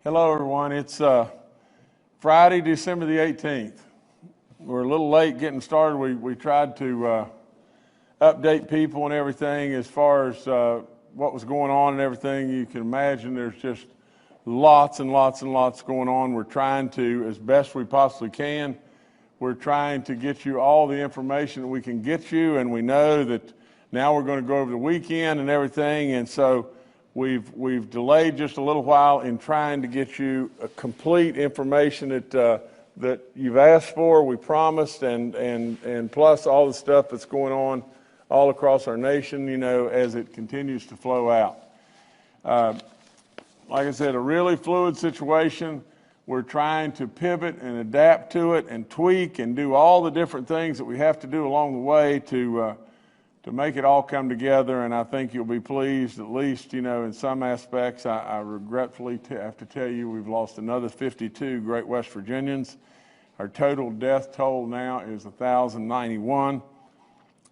Hello, everyone. It's Friday, December the 18th. We're a little late getting started. We tried to update people and everything as far as what was going on and everything. You can imagine there's just lots and lots and lots going on. We're trying to, as best we possibly can, we're trying to get you all the information that we can get you, and we know that now we're going to go over the weekend and everything, and so we've delayed just a little while in trying to get you a complete information that you've asked for, we promised, and plus all the stuff that's going on all across our nation, you know, as it continues to flow out. Like I said, a really fluid situation. We're trying to pivot and adapt to it and tweak and do all the different things that we have to do along the way to make it all come together, and I think you'll be pleased, at least, you know, in some aspects. I regretfully have to tell you we've lost another 52 great West Virginians. Our total death toll now is 1,091.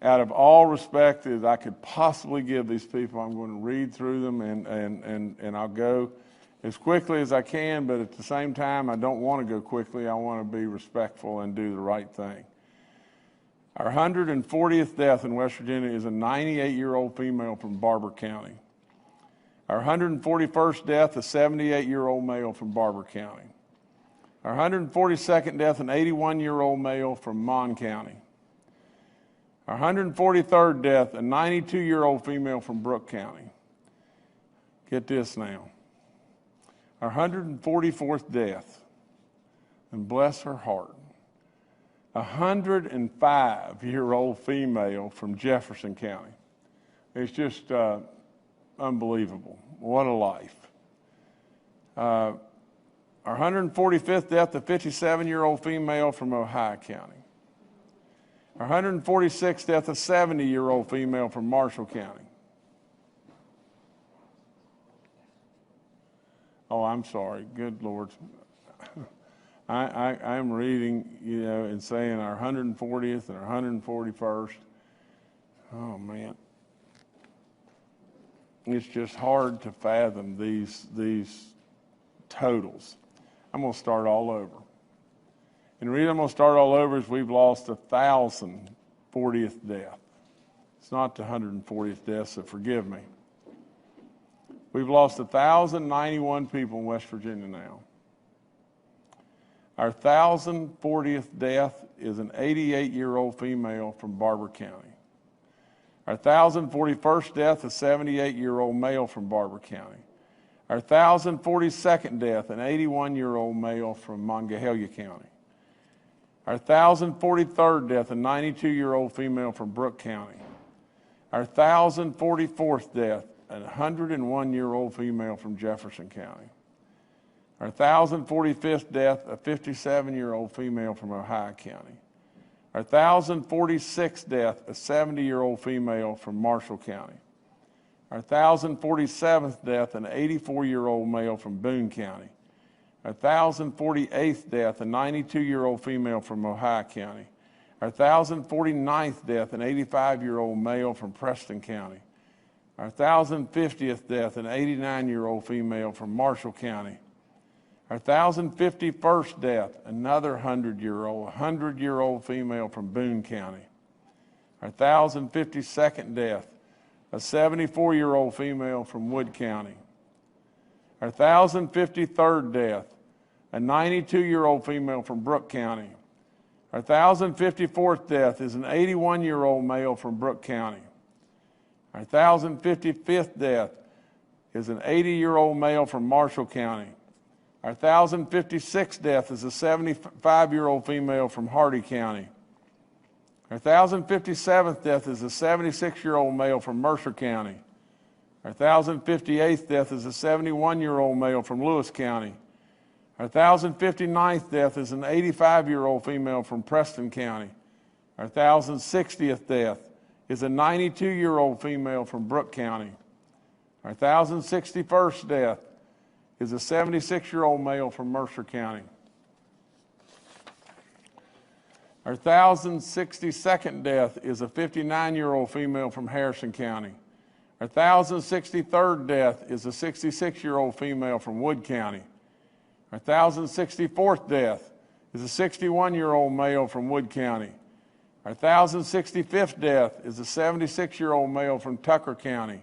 Out of all respect that I could possibly give these people, I'm going to read through them, and I'll go as quickly as I can, but at the same time, I don't want to go quickly. I want to be respectful and do the right thing. Our 140th death in West Virginia is a 98-year-old female from Barber County. Our 141st death, a 78-year-old male from Barber County. Our 142nd death, an 81-year-old male from Mon County. Our 143rd death, a 92-year-old female from Brooke County. Get this now. Our 144th death, and bless her heart, a 105-year-old female from Jefferson County. It's just unbelievable. What a life. Our 145th death, a 57-year-old female from Ohio County. Our 146th death, a 70-year-old female from Marshall County. Oh, I'm sorry. Good Lord. I'm reading, you know, and saying our 140th and our 141st. Oh, man. It's just hard to fathom these totals. I'm going to start all over. And the reason I'm going to start all over is we've lost 1,040th death. It's not the 140th death, so forgive me. We've lost 1,091 people in West Virginia now. Our 1,040th death is an 88-year-old female from Barber County. Our 1,041st death, a 78-year-old male from Barber County. Our 1,042nd death, an 81-year-old male from Monongahela County. Our 1,043rd death, a 92-year-old female from Brooke County. Our 1,044th death, a 101-year-old female from Jefferson County. Our 1,045th death, a 57-year-old female from Ohio County. Our 1,046th death, a 70-year-old female from Marshall County. Our 1,047th death, an 84-year-old male from Boone County. Our 1,048th death, a 92-year-old female from Ohio County. Our 1,049th death, an 85-year-old male from Preston County. Our 1,050th death, an 89-year-old female from Marshall County. Our 1,051st death, another 100-year-old female from Boone County. Our 1,052nd death, a 74-year-old female from Wood County. Our 1,053rd death, a 92-year-old female from Brooke County. Our 1,054th death is an 81-year-old male from Brooke County. Our 1,055th death is an 80-year-old male from Marshall County. Our 1,056th death is a 75-year-old female from Hardy County. Our 1,057th death is a 76-year-old male from Mercer County. Our 1,058th death is a 71-year-old male from Lewis County. Our 1,059th death is an 85-year-old female from Preston County. Our 1,060th death is a 92-year-old female from Brooke County. Our 1,061st death is a 76-year-old male from Mercer County. Our 1,062nd death is a 59-year-old female from Harrison County. Our 1,063rd death is a 66-year-old female from Wood County. Our 1,064th death is a 61-year-old male from Wood County. Our 1,065th death is a 76-year-old male from Tucker County.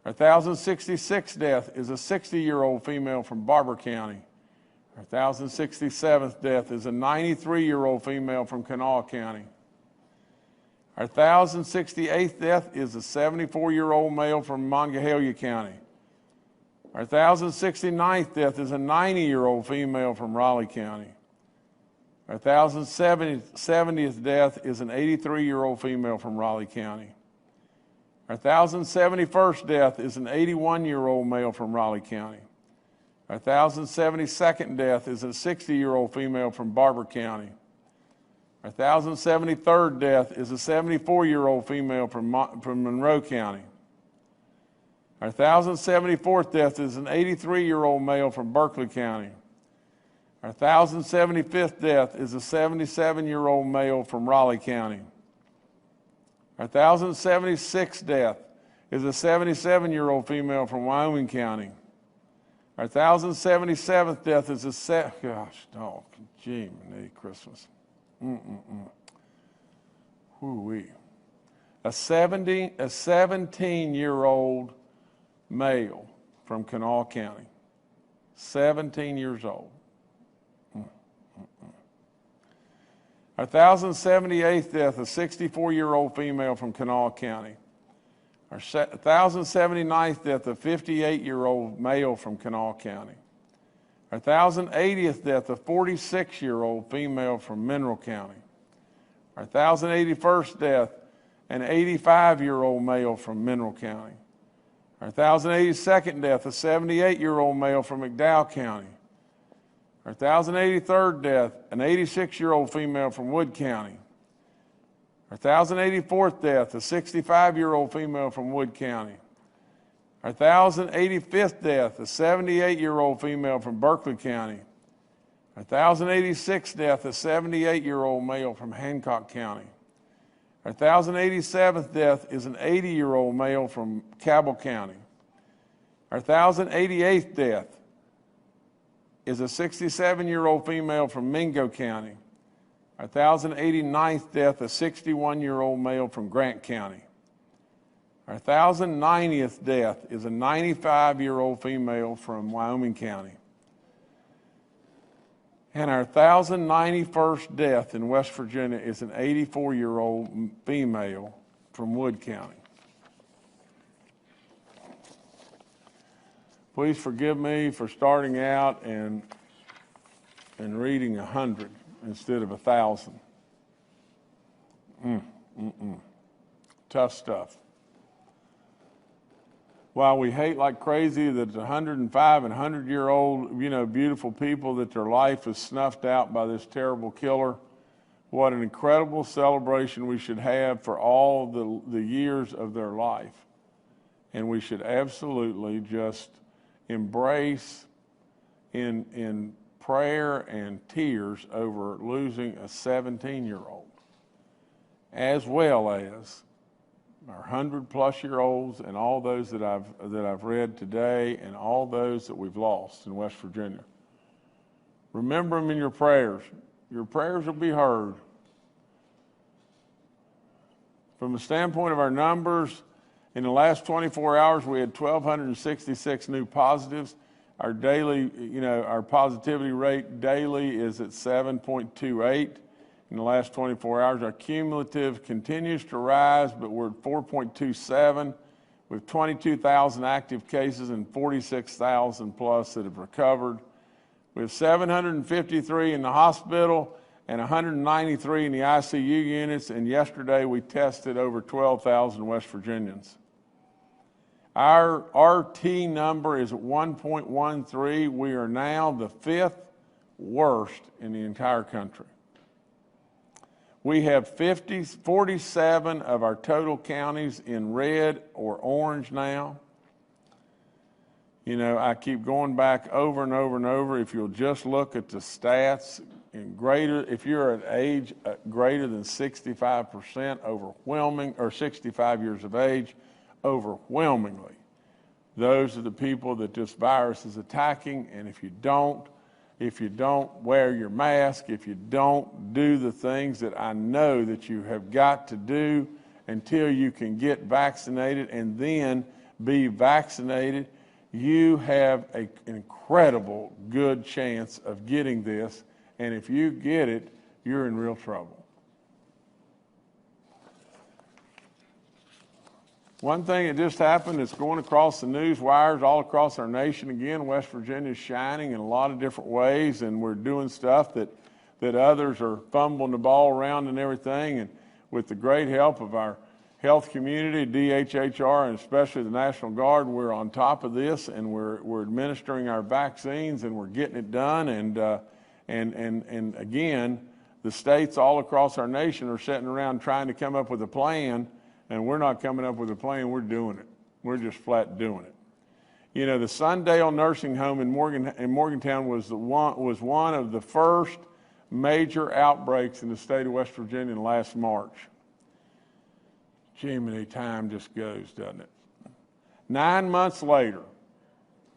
Our 1,066th death is a 60-year-old female from Barber County. Our 1,067th death is a 93-year-old female from Kanawha County. Our 1,068th death is a 74-year-old male from Monongahela County. Our 1,069th death is a 90-year-old female from Raleigh County. Our 1,070th death is an 83-year-old female from Raleigh County. Our 1,071st death is an 81-year-old male from Raleigh County. Our 1,072nd death is a 60-year-old female from Barber County. Our 1,073rd death is a 74-year-old female from Monroe County. Our 1,074th death is an 83-year-old male from Berkeley County. Our 1,075th death is a 77-year-old male from Raleigh County. Our 1,076th death is a 77-year-old female from Wyoming County. Our 1,077th death is a gee, Christmas. Whoo-wee. A 17-year-old male from Kanawha County. 17 years old. Our 1,078th death, a 64-year-old female from Kanawha County. Our 1,079th death, a 58-year-old male from Kanawha County. Our 1,080th death, a 46-year-old female from Mineral County. Our 1,081st death, an 85-year-old male from Mineral County. Our 1,082nd death, a 78-year-old male from McDowell County. Our 1,083rd death, an 86-year-old female from Wood County. Our 1,084th death, a 65-year-old female from Wood County. Our 1,085th death, a 78-year-old female from Berkeley County. Our 1,086th death, a 78-year-old male from Hancock County. Our 1,087th death is an 80-year-old male from Cabell County. Our 1,088th death is a 67-year-old female from Mingo County. Our 1,089th death, a 61-year-old male from Grant County. Our 1,090th death is a 95-year-old female from Wyoming County. And our 1,091st death in West Virginia is an 84-year-old female from Wood County. Please forgive me for starting out and reading 100 instead of 1,000. Tough stuff. While we hate like crazy that 105 and 100-year-old, beautiful people that their life is snuffed out by this terrible killer, what an incredible celebration we should have for all the years of their life. And we should absolutely just embrace in prayer and tears over losing a 17-year-old, as well as our 100-plus-year-olds and all those that I've read today and all those that we've lost in West Virginia. Remember them in your prayers. Your prayers will be heard. From the standpoint of our numbers, in the last 24 hours, we had 1,266 new positives. Our daily, our positivity rate daily is at 7.28. In the last 24 hours, our cumulative continues to rise, but we're at 4.27 with 22,000 active cases and 46,000 plus that have recovered. We have 753 in the hospital and 193 in the ICU units, and yesterday we tested over 12,000 West Virginians. Our RT number is at 1.13. We are now the 5th worst in the entire country. We have 47 of our total counties in red or orange now. I keep going back over and over and over. If you'll just look at the stats, if you're at age greater than 65%, overwhelming, or 65 years of age, overwhelmingly, those are the people that this virus is attacking. And if you don't, if you don't wear your mask, if you don't do the things that I know that you have got to do until you can get vaccinated and then be vaccinated, you have an incredible good chance of getting this. And if you get it, you're in real trouble. One thing that just happened that's going across the news wires all across our nation again, West Virginia is shining in a lot of different ways, and we're doing stuff that others are fumbling the ball around and everything. And with the great help of our health community, DHHR, and especially the National Guard, we're on top of this, and we're administering our vaccines, and we're getting it done. And again, the states all across our nation are sitting around trying to come up with a plan. And we're not coming up with a plan, we're doing it. We're just flat doing it. You know, the Sundale Nursing Home in Morgantown was one of the first major outbreaks in the state of West Virginia last March. Jiminy, time just goes, doesn't it? 9 months later,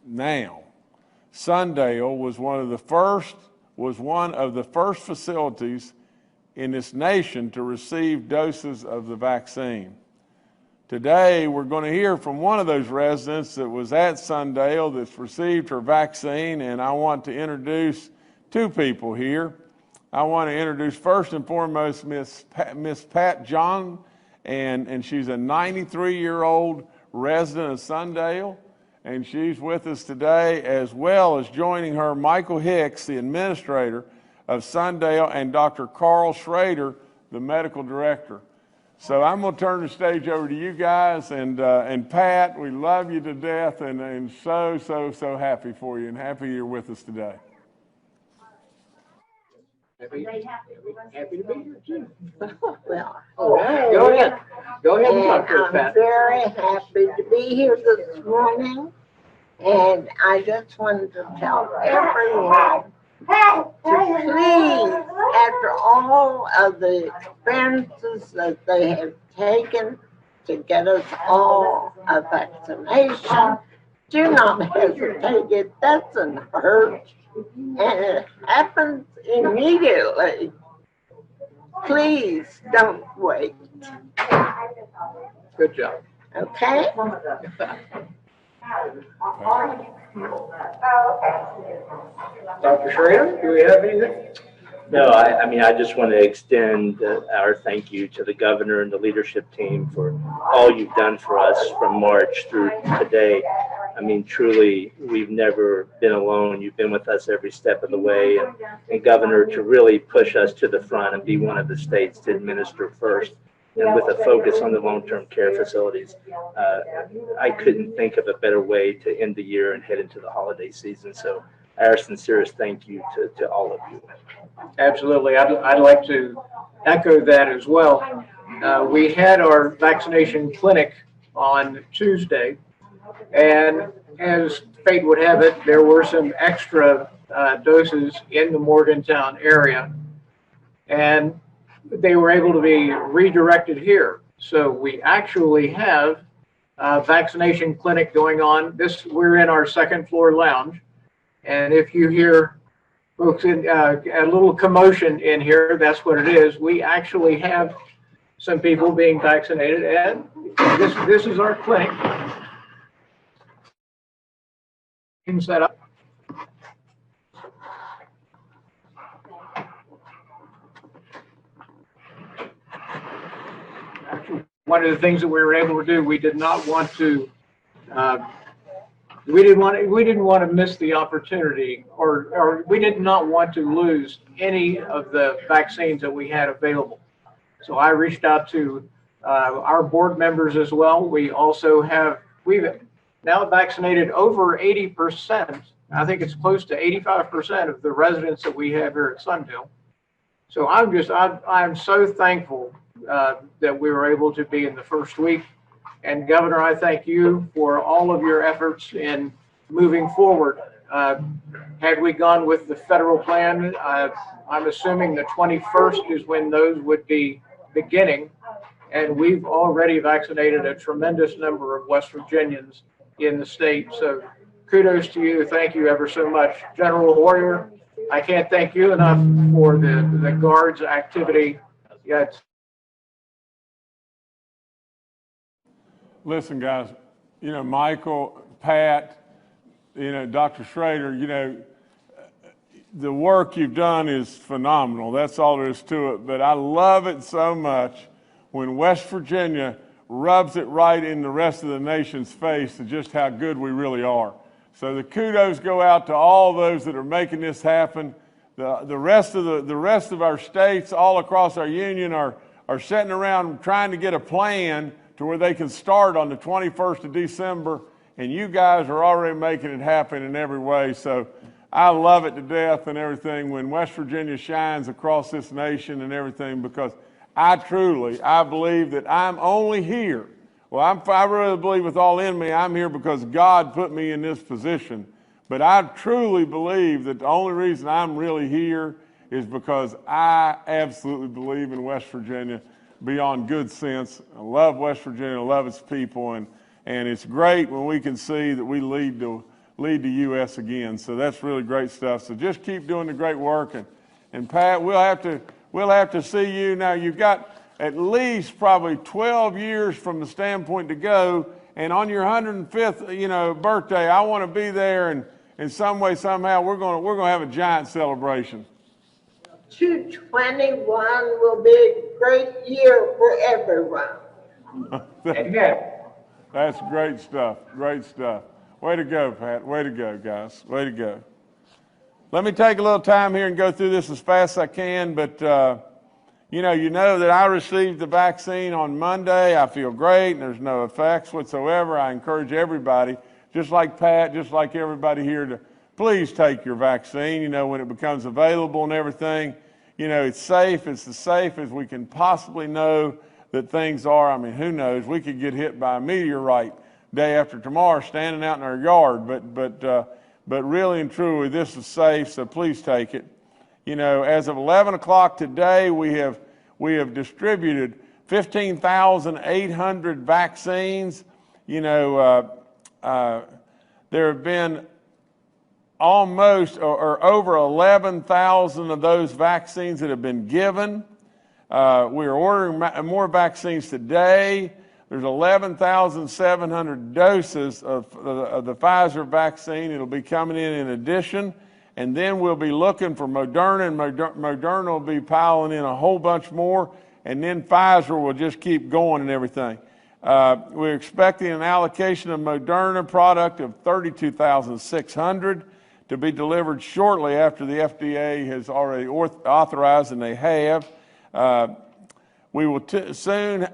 now, Sundale was one of the first facilities in this nation to receive doses of the vaccine. Today, we're going to hear from one of those residents that was at Sundale that's received her vaccine, and I want to introduce two people here. I want to introduce first and foremost Miss Pat John, and she's a 93-year-old resident of Sundale, and she's with us today, as well as joining her Michael Hicks, the administrator of Sundale, and Dr. Carl Schrader, the medical director. So I'm going to turn the stage over to you guys, and Pat, we love you to death, and so happy for you, and happy you're with us today. Happy to be here too. Well, Go ahead. Go ahead and talk to us, I'm Pat. very happy to be here this morning, and I just wanted to tell everyone to please, after all of the expenses that they have taken to get us all a vaccination, do not hesitate. It doesn't hurt, and it happens immediately. Please don't wait. Good job. Okay? Dr. Schrader, do we have anything? No, I mean, I just want to extend our thank you to the governor and the leadership team for all you've done for us from March through today. I mean, truly, we've never been alone. You've been with us every step of the way. And Governor, to really push us to the front and be one of the states to administer first, and with a focus on the long-term care facilities. I couldn't think of a better way to end the year and head into the holiday season. So our sincerest thank you to all of you. Absolutely. I'd like to echo that as well. We had our vaccination clinic on Tuesday, and as fate would have it, there were some extra doses in the Morgantown area, and they were able to be redirected here. So we actually have a vaccination clinic going on. We're in our second floor lounge, and if you hear folks in a little commotion in here, that's what it is. We actually have some people being vaccinated, and this is our clinic. Set up. One of the things that we were able to do, we didn't want to miss the opportunity, or we did not want to lose any of the vaccines that we had available. So I reached out to our board members as well. We've now vaccinated over 80%. I think it's close to 85% of the residents that we have here at Sundale. So I'm so thankful that we were able to be in the first week. And Governor, I thank you for all of your efforts in moving forward. Had we gone with the federal plan, I'm assuming the 21st is when those would be beginning. And we've already vaccinated a tremendous number of West Virginians in the state. So kudos to you. Thank you ever so much. General Warrior, I can't thank you enough for the guards' activity. Yeah, Listen, guys, Michael, Pat, Dr. Schrader, the work you've done is phenomenal. That's all there is to it. But I love it so much when West Virginia rubs it right in the rest of the nation's face of just how good we really are. So the kudos go out to all those that are making this happen. The rest of our states all across our union are sitting around trying to get a plan to where they can start on the 21st of December, and you guys are already making it happen in every way. So I love it to death and everything when West Virginia shines across this nation and everything, because I believe that I'm only here. Well, I really believe with all in me, I'm here because God put me in this position. But I truly believe that the only reason I'm really here is because I absolutely believe in West Virginia beyond good sense. I love West Virginia, I love its people, and it's great when we can see that we lead the U.S. again. So that's really great stuff. So just keep doing the great work, and Pat, we'll have to see you. Now you've got at least probably 12 years from the standpoint to go, and on your 105th birthday, I want to be there, and in some way, somehow, we're going to have a giant celebration. 2021 will be a great year for everyone. Amen. That's great stuff. Great stuff. Way to go, Pat. Way to go, guys. Way to go. Let me take a little time here and go through this as fast as I can. But, you know that I received the vaccine on Monday. I feel great, and there's no effects whatsoever. I encourage everybody, just like Pat, just like everybody here, to please take your vaccine, when it becomes available and everything. It's safe. It's as safe as we can possibly know that things are. I mean, who knows? We could get hit by a meteorite day after tomorrow standing out in our yard. But really and truly, this is safe, so please take it. As of 11 o'clock today, we have distributed 15,800 vaccines. There have been almost or over 11,000 of those vaccines that have been given. We're ordering more vaccines today. There's 11,700 doses of the Pfizer vaccine. It'll be coming in addition. And then we'll be looking for Moderna, and Moderna will be piling in a whole bunch more. And then Pfizer will just keep going and everything. We're expecting an allocation of Moderna product of 32,600 to be delivered shortly after the FDA has already authorized, and they have. We will soon,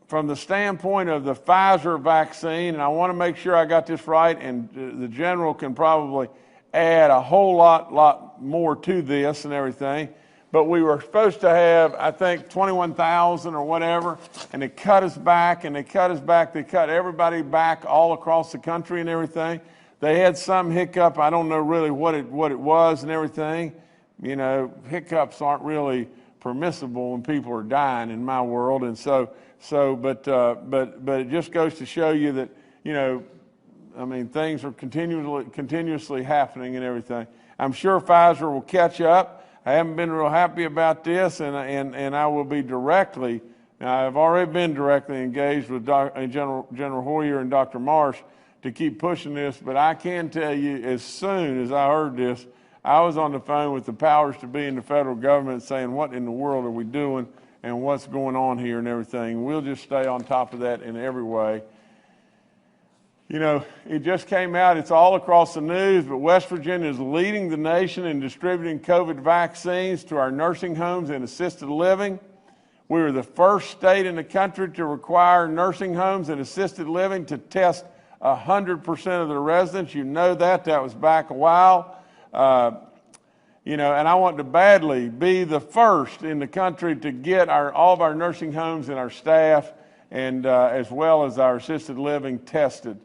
from the standpoint of the Pfizer vaccine, and I want to make sure I got this right, and the general can probably add a whole lot more to this and everything, but we were supposed to have, I think, 21,000 or whatever, and they cut us back, they cut everybody back all across the country and everything. They had some hiccup. I don't know really what it was and everything. Hiccups aren't really permissible when people are dying in my world, and but it just goes to show you that, things are continuously happening and everything. I'm sure Pfizer will catch up. I haven't been real happy about this, and I will be directly. I've already been directly engaged with General Hoyer and Dr. Marsh to keep pushing this, but I can tell you, as soon as I heard this, I was on the phone with the powers to be in the federal government saying, what in the world are we doing and what's going on here and everything. We'll just stay on top of that in every way. It just came out, it's all across the news, but West Virginia is leading the nation in distributing COVID vaccines to our nursing homes and assisted living. We were the first state in the country to require nursing homes and assisted living to test 100% of the residents. That was back a while. And I want to badly be the first in the country to get all of our nursing homes and our staff, and as well as our assisted living, tested.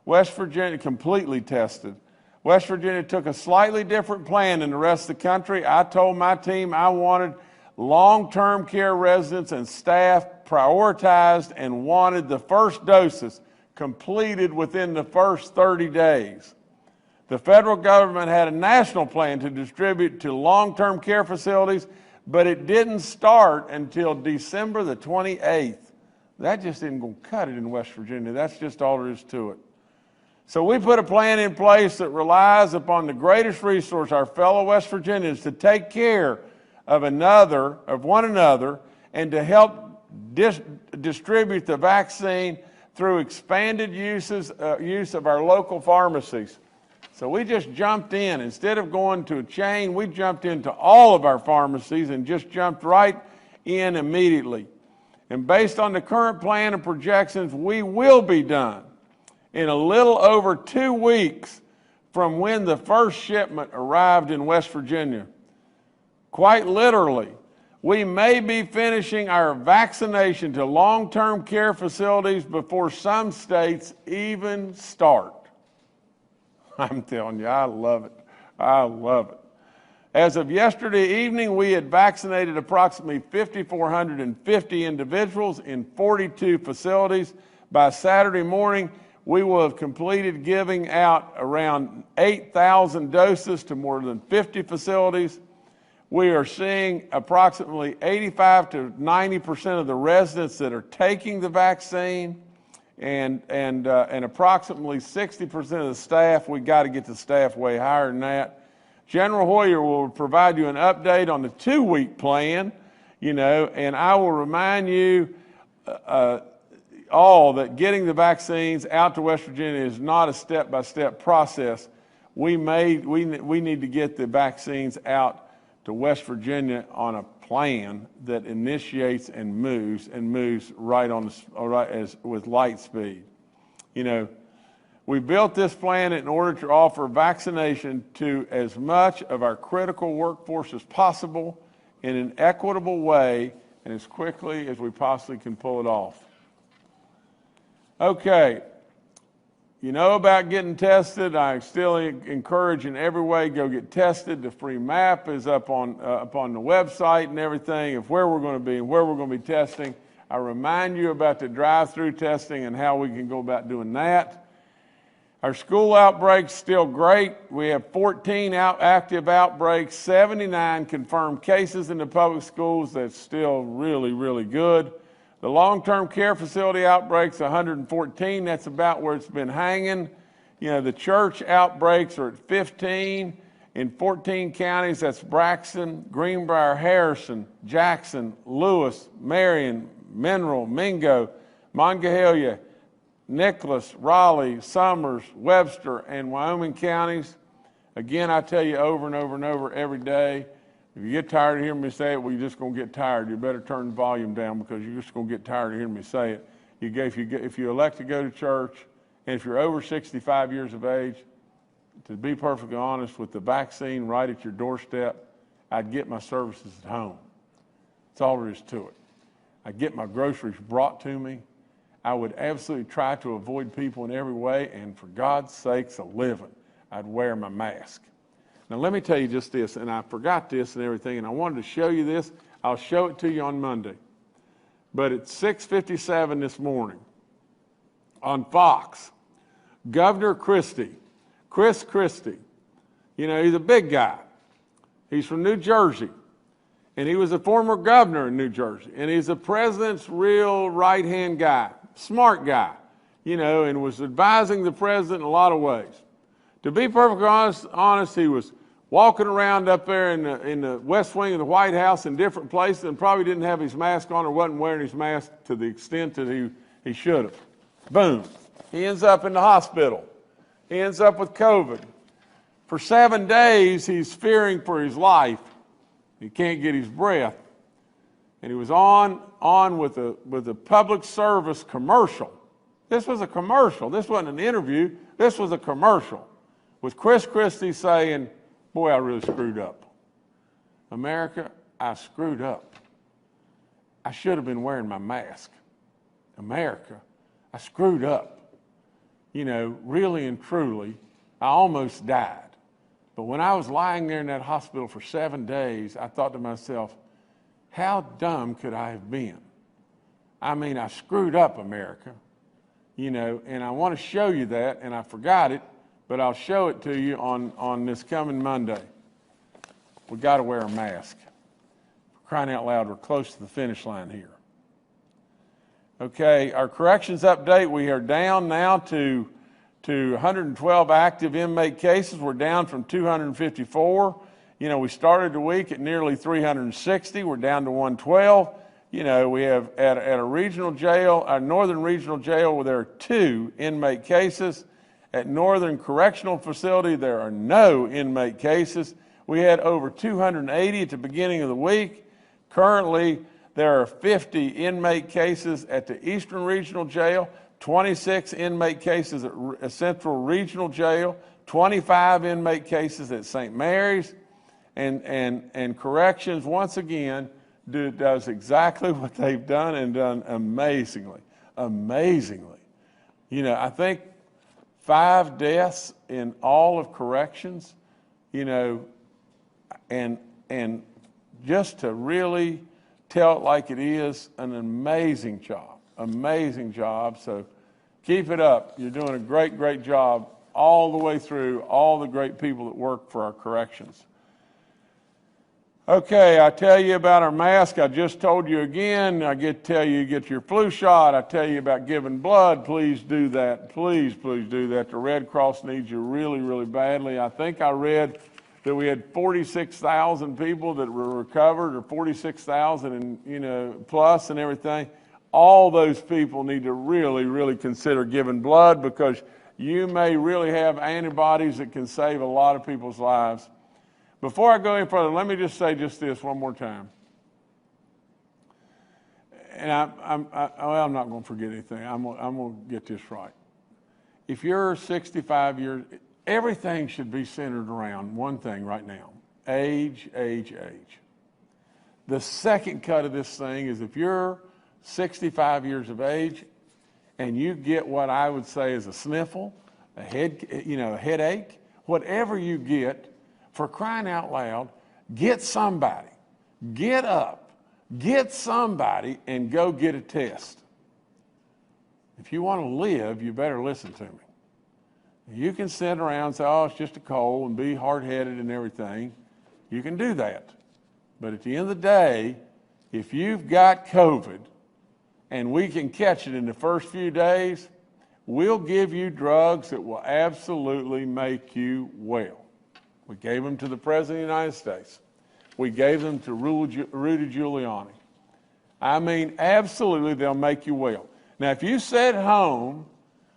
West Virginia completely tested. West Virginia took a slightly different plan than the rest of the country. I told my team I wanted long-term care residents and staff prioritized and wanted the first doses completed within the first 30 days. The federal government had a national plan to distribute to long-term care facilities, but it didn't start until December the 28th. That just isn't going to cut it in West Virginia. That's just all there is to it. So we put a plan in place that relies upon the greatest resource, our fellow West Virginians, to take care of one another, and to help distribute the vaccine through expanded use of our local pharmacies. So we just jumped in. Instead of going to a chain, we jumped into all of our pharmacies and just jumped right in immediately. And based on the current plan and projections, we will be done in a little over 2 weeks from when the first shipment arrived in West Virginia. Quite literally, we may be finishing our vaccination to long-term care facilities before some states even start. I'm telling you, I love it. I love it. As of yesterday evening, we had vaccinated approximately 5,450 individuals in 42 facilities. By Saturday morning, we will have completed giving out around 8,000 doses to more than 50 facilities. We are seeing approximately 85 to 90% of the residents that are taking the vaccine, and approximately 60% of the staff. We got to get the staff way higher than that. General Hoyer will provide you an update on the 2-week plan, and I will remind you all that getting the vaccines out to West Virginia is not a step-by-step process. We need to get the vaccines out to West Virginia on a plan that initiates and moves right with light speed. We built this plan in order to offer vaccination to as much of our critical workforce as possible in an equitable way and as quickly as we possibly can pull it off. Okay, about getting tested. I still encourage in every way, go get tested. The free map is up on the website and everything of where we're going to be and where we're going to be testing. I remind you about the drive-through testing and how we can go about doing that. Our school outbreak's still great. We have 14 active outbreaks, 79 confirmed cases in the public schools. That's still really, really good. The long-term care facility outbreaks, 114. That's about where it's been hanging. The church outbreaks are at 15 in 14 counties. That's Braxton, Greenbrier, Harrison, Jackson, Lewis, Marion, Mineral, Mingo, Monongalia, Nicholas, Raleigh, Summers, Webster, and Wyoming counties. Again, I tell you over and over and over every day, if you get tired of hearing me say it, well, you're just going to get tired. You better turn the volume down because you're just going to get tired of hearing me say it. If you elect to go to church, and if you're over 65 years of age, to be perfectly honest, with the vaccine right at your doorstep, I'd get my services at home. That's all there is to it. I'd get my groceries brought to me. I would absolutely try to avoid people in every way, and for God's sakes, a living, I'd wear my mask. Now, let me tell you just this, and I forgot this and everything, and I wanted to show you this. I'll show it to you on Monday. But at 6:57 this morning on Fox, Governor Chris Christie, he's a big guy. He's from New Jersey, and he was a former governor in New Jersey, and he's the president's real right-hand guy, smart guy, and was advising the president in a lot of ways. To be perfectly honest, he was walking around up there in the west wing of the White House in different places and probably didn't have his mask on or wasn't wearing his mask to the extent that he should have. Boom. He ends up in the hospital. He ends up with COVID. For 7 days, he's fearing for his life. He can't get his breath. And he was on with a public service commercial. This was a commercial. This wasn't an interview. This was a commercial with Chris Christie saying, boy, I really screwed up. America, I screwed up. I should have been wearing my mask. America, I screwed up. Really and truly, I almost died. But when I was lying there in that hospital for 7 days, I thought to myself, how dumb could I have been? I screwed up, America. And I want to show you that, and I forgot it, but I'll show it to you on this coming Monday. We got to wear a mask. For crying out loud, we're close to the finish line here. Okay, our corrections update, we are down now to 112 active inmate cases. We're down from 254. You know, we started the week at nearly 360. We're down to 112. You know, we have at a regional jail, our Northern Regional Jail, where there are 2 inmate cases. At Northern Correctional Facility, there are no inmate cases. We had over 280 at the beginning of the week. Currently, there are 50 inmate cases at the Eastern Regional Jail, 26 inmate cases at Central Regional Jail, 25 inmate cases at St. Mary's, and corrections, once again, does exactly what they've done and done amazingly. You know, I think 5 deaths in all of corrections, you know, and just to really tell it like it is, an amazing job. So keep it up. You're doing a great job all the way through, all the great people that work for our corrections. Okay, I tell you about our mask. I just told you again. I tell you get your flu shot. I tell you about giving blood. Please do that. Please do that. The Red Cross needs you really badly. I think I read that we had 46,000 people that were recovered, or 46,000 and, you know, plus and everything. All those people need to really consider giving blood, because you may really have antibodies that can save a lot of people's lives. Before I go any further, let me just say this one more time. And I'm not going to forget anything. I'm going to get this right. If you're 65 years, everything should be centered around one thing right now: age. The second cut of this thing is, if you're 65 years of age and you get what I would say is a sniffle, a headache, whatever you get, for crying out loud, get somebody, get up, get somebody and go get a test. If you want to live, you better listen to me. You can sit around and say, oh, it's just a cold, and be hard-headed and everything. You can do that. But at the end of the day, if you've got COVID and we can catch it in the first few days, we'll give you drugs that will absolutely make you well. We gave them to the President of the United States. We gave them to Rudy Giuliani. I mean, absolutely, they'll make you well. Now, if you sit home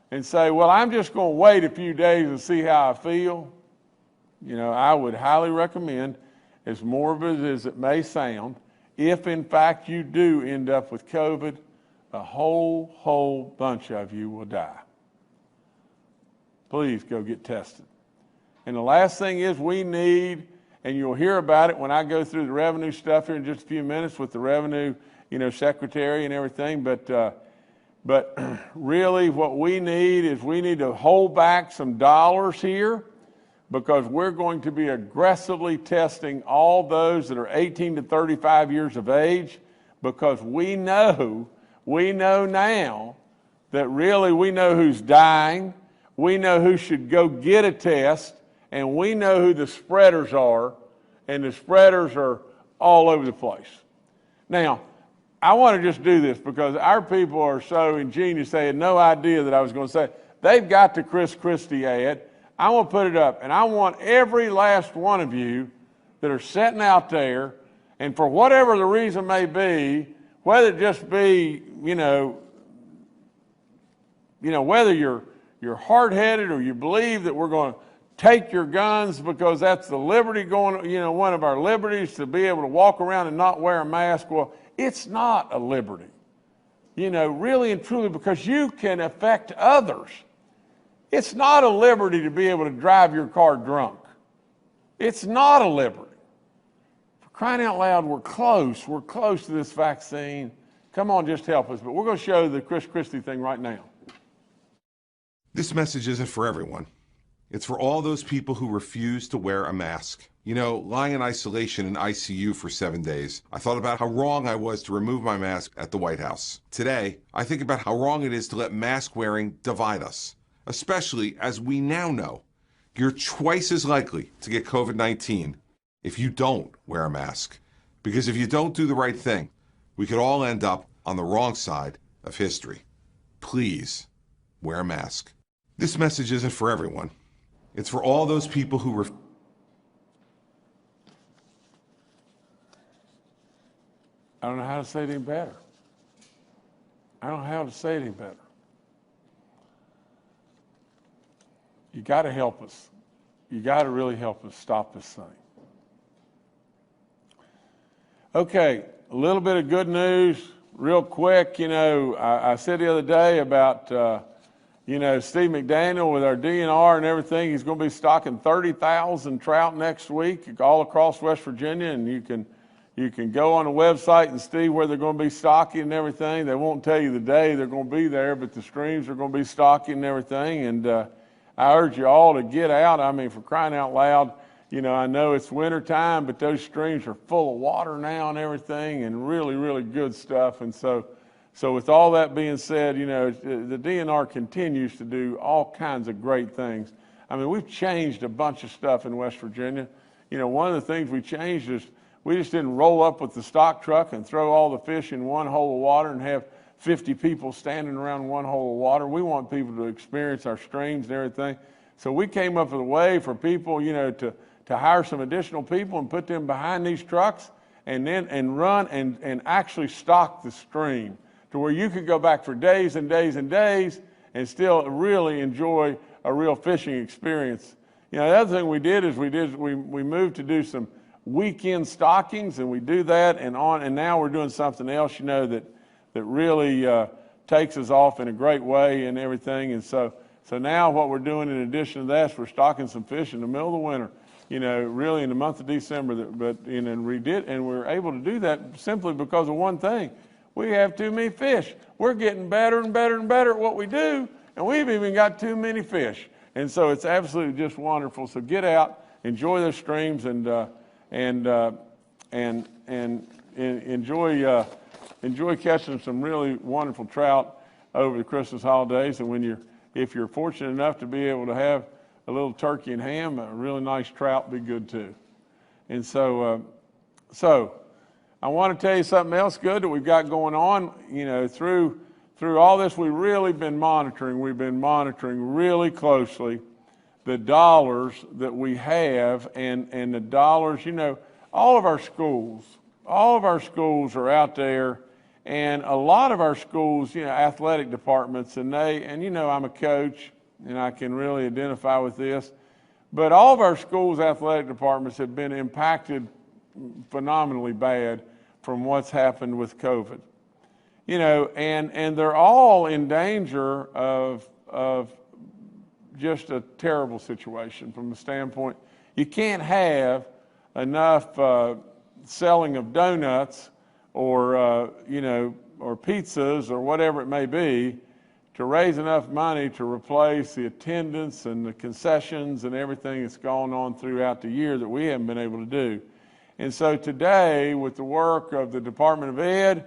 and say, well, I'm just going to wait a few days and see how I feel, you know, I would highly recommend, as morbid as it may sound, if in fact you do end up with COVID, a whole bunch of you will die. Please go get tested. And the last thing is, we need, and you'll hear about it when I go through the revenue stuff here in just a few minutes with the revenue, you know, secretary and everything, but really what we need is, we need to hold back some dollars here, because we're going to be aggressively testing all those that are 18 to 35 years of age, because we know now that really we know who's dying, we know who should go get a test, and we know who the spreaders are, and the spreaders are all over the place. Now, I want to just do this because our people are so ingenious, they had no idea that I was going to say it. They've got the Chris Christie ad. I want to put it up, and I want every last one of you that are sitting out there, and for whatever the reason may be, whether it just be, whether you're hard-headed or you believe that we're going to take your guns because that's the liberty going, one of our liberties, to be able to walk around and not wear a mask. Well, it's not a liberty, really and truly, because you can affect others. It's not a liberty to be able to drive your car drunk. It's not a liberty. For crying out loud, we're close to this vaccine. Come on, just help us. But we're going to show the Chris Christie thing right now. This message isn't for everyone. It's for all those people who refuse to wear a mask. Lying in isolation in ICU for 7 days, I thought about how wrong I was to remove my mask at the White House. Today, I think about how wrong it is to let mask wearing divide us, especially as we now know You're twice as likely to get COVID-19 if you don't wear a mask. Because if you don't do the right thing, we could all end up on the wrong side of history. Please wear a mask. This message isn't for everyone. It's for all those people who I don't know how to say it any better. I don't know how to say it any better. You got to help us. You got to really help us stop this thing. Okay, a little bit of good news, real quick. I said the other day about, Steve McDaniel with our DNR and everything. He's going to be stocking 30,000 trout next week all across West Virginia, and you can go on the website and see where they're going to be stocking and everything. They won't tell you the day they're going to be there, but the streams are going to be stocking and everything. And I urge you all to get out. I mean, for crying out loud, I know it's winter time, but those streams are full of water now and everything, and really, really good stuff. And so with all that being said, the DNR continues to do all kinds of great things. I mean, we've changed a bunch of stuff in West Virginia. One of the things we changed is we just didn't roll up with the stock truck and throw all the fish in one hole of water and have 50 people standing around one hole of water. We want people to experience our streams and everything. So we came up with a way for people, to hire some additional people and put them behind these trucks and run and actually stock the stream to where you could go back for days and days and days and still really enjoy a real fishing experience. The other thing we did is we moved to do some weekend stockings, and we do that and now we're doing something else, that really takes us off in a great way and everything. And so now what we're doing in addition to that is we're stocking some fish in the middle of the winter. Really in the month of December, and we're able to do that simply because of one thing. We have too many fish. We're getting better and better and better at what we do, and we've even got too many fish. And so it's absolutely just wonderful. So get out, enjoy those streams, and enjoy catching some really wonderful trout over the Christmas holidays. And if you're fortunate enough to be able to have a little turkey and ham, a really nice trout be good too. And so I want to tell you something else good that we've got going on. Through all this, we've really been monitoring. We've been monitoring really closely the dollars that we have and the dollars. All of our schools are out there, and a lot of our schools, athletic departments, and I'm a coach, and I can really identify with this. But all of our schools' athletic departments have been impacted phenomenally bad from what's happened with COVID. And they're all in danger of just a terrible situation from the standpoint. You can't have enough selling of donuts or pizzas or whatever it may be to raise enough money to replace the attendance and the concessions and everything that's gone on throughout the year that we haven't been able to do. And so today, with the work of the Department of Ed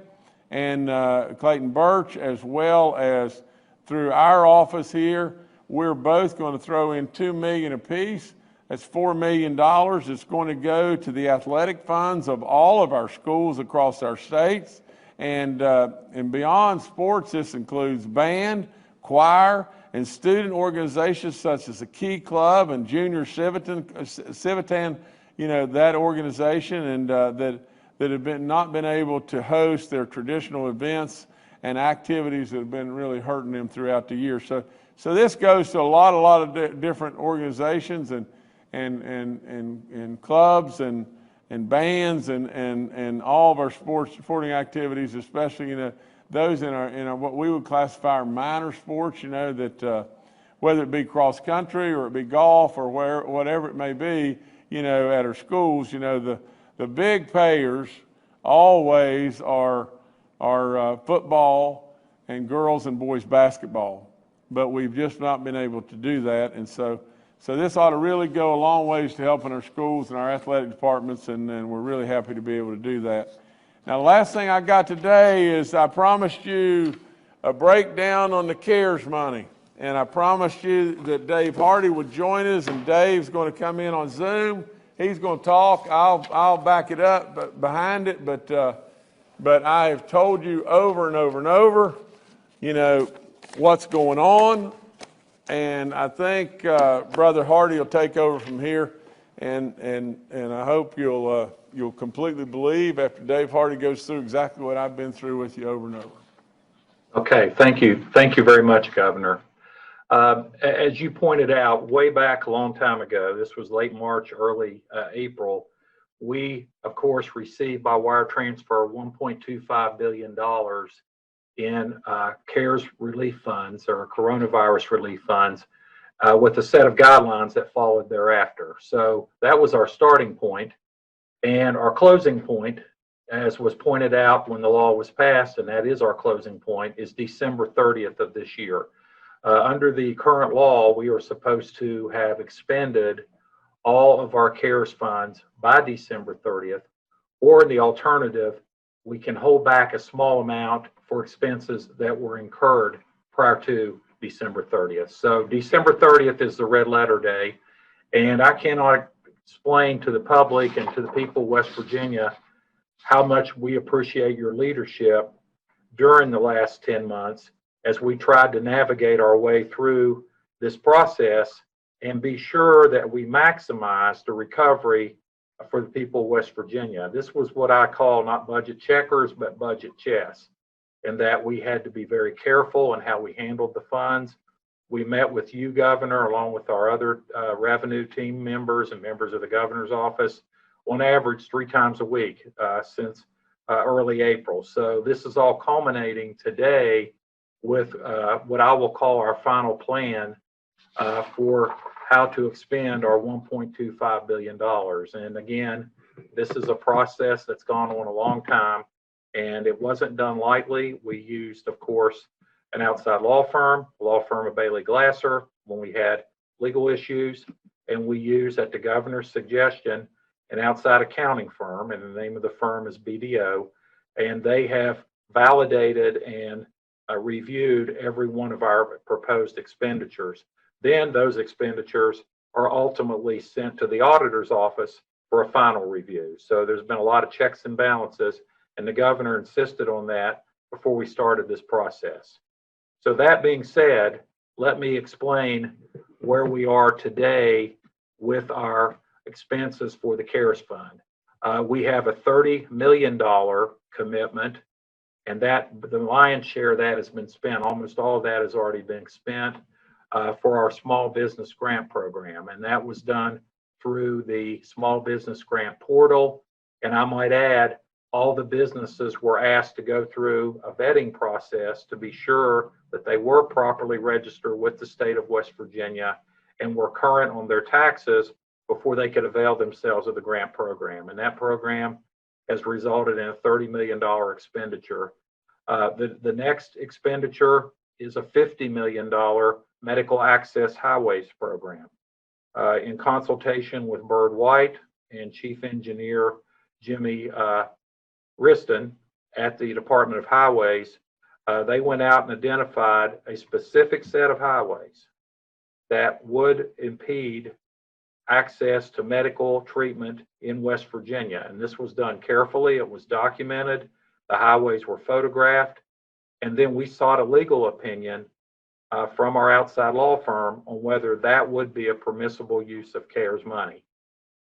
and Clayton Birch, as well as through our office here, we're both going to throw in $2 million apiece. That's $4 million. It's going to go to the athletic funds of all of our schools across our states. And beyond sports, this includes band, choir, and student organizations such as the Key Club and Junior Civitan, that organization, and that have not been able to host their traditional events and activities that have been really hurting them throughout the year. So this goes to a lot of different organizations and clubs and bands and all of our sporting activities, especially those in our what we would classify our minor sports. That whether it be cross country or it be golf or whatever it may be, at our schools, the big payers always are football and girls and boys basketball, but we've just not been able to do that, and so this ought to really go a long ways to helping our schools and our athletic departments, and we're really happy to be able to do that. Now, the last thing I got today is I promised you a breakdown on the CARES money, And I promised you that Dave Hardy would join us, and Dave's going to come in on Zoom. He's going to talk. I'll back it up behind it, but I have told you over and over and over, you know, what's going on. And I think Brother Hardy will take over from here, and I hope you'll completely believe after Dave Hardy goes through exactly what I've been through with you over and over. Okay, thank you very much, Governor. As you pointed out, way back a long time ago, this was late March, early April, we, of course, received by wire transfer $1.25 billion in CARES relief funds, or coronavirus relief funds, with a set of guidelines that followed thereafter. So that was our starting point. And our closing point, as was pointed out when the law was passed, and that is our closing point, is December 30th of this year. Under the current law, we are supposed to have expended all of our CARES funds by December 30th, or the alternative, we can hold back a small amount for expenses that were incurred prior to December 30th. So December 30th is the red letter day, and I cannot explain to the public and to the people of West Virginia how much we appreciate your leadership during the last 10 months as we tried to navigate our way through this process and be sure that we maximize the recovery for the people of West Virginia. This was what I call not budget checkers, but budget chess, and that we had to be very careful in how we handled the funds. We met with you, Governor, along with our other revenue team members and members of the governor's office on average 3 times a week since early April. So this is all culminating today with what I will call our final plan for how to expend our $1.25 billion. And again, this is a process that's gone on a long time, and it wasn't done lightly. We used, of course, an outside law firm of Bailey Glasser, when we had legal issues, and we used, at the governor's suggestion, an outside accounting firm, and the name of the firm is BDO, and they have validated and reviewed every one of our proposed expenditures. Then those expenditures are ultimately sent to the auditor's office for a final review. So there's been a lot of checks and balances, and the governor insisted on that before we started this process. So that being said, let me explain where we are today with our expenses for the CARES Fund. We have a $30 million commitment, and that the lion's share of that has been spent. Almost all of that has already been spent for our small business grant program, and that was done through the small business grant portal. And I might add, all the businesses were asked to go through a vetting process to be sure that they were properly registered with the state of West Virginia and were current on their taxes before they could avail themselves of the grant program. And that program has resulted in a $30 million expenditure. The next expenditure is a $50 million medical access highways program. In consultation with Bird White and Chief Engineer Jimmy Riston at the Department of Highways, they went out and identified a specific set of highways that would impede access to medical treatment in West Virginia. And this was done carefully. It was documented. The highways were photographed. And then we sought a legal opinion from our outside law firm on whether that would be a permissible use of CARES money.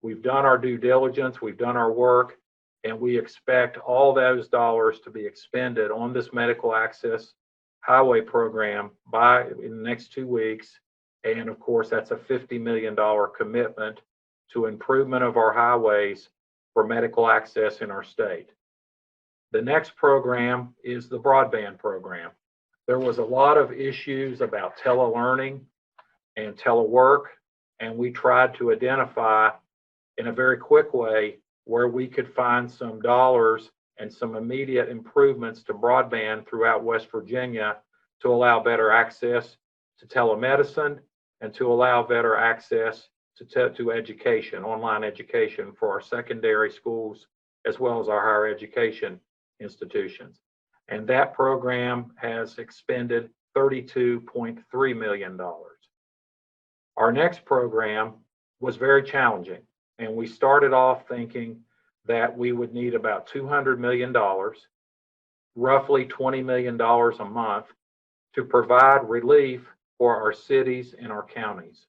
We've done our due diligence. We've done our work. And we expect all those dollars to be expended on this medical access highway program in the next 2 weeks. And of course, that's a $50 million commitment to improvement of our highways for medical access in our state. The next program is the broadband program. There was a lot of issues about telelearning and telework, and we tried to identify in a very quick way where we could find some dollars and some immediate improvements to broadband throughout West Virginia to allow better access to telemedicine and to allow better access to education, online education for our secondary schools, as well as our higher education institutions. And that program has expended $32.3 million. Our next program was very challenging, and we started off thinking that we would need about $200 million, roughly $20 million a month, to provide relief for our cities and our counties.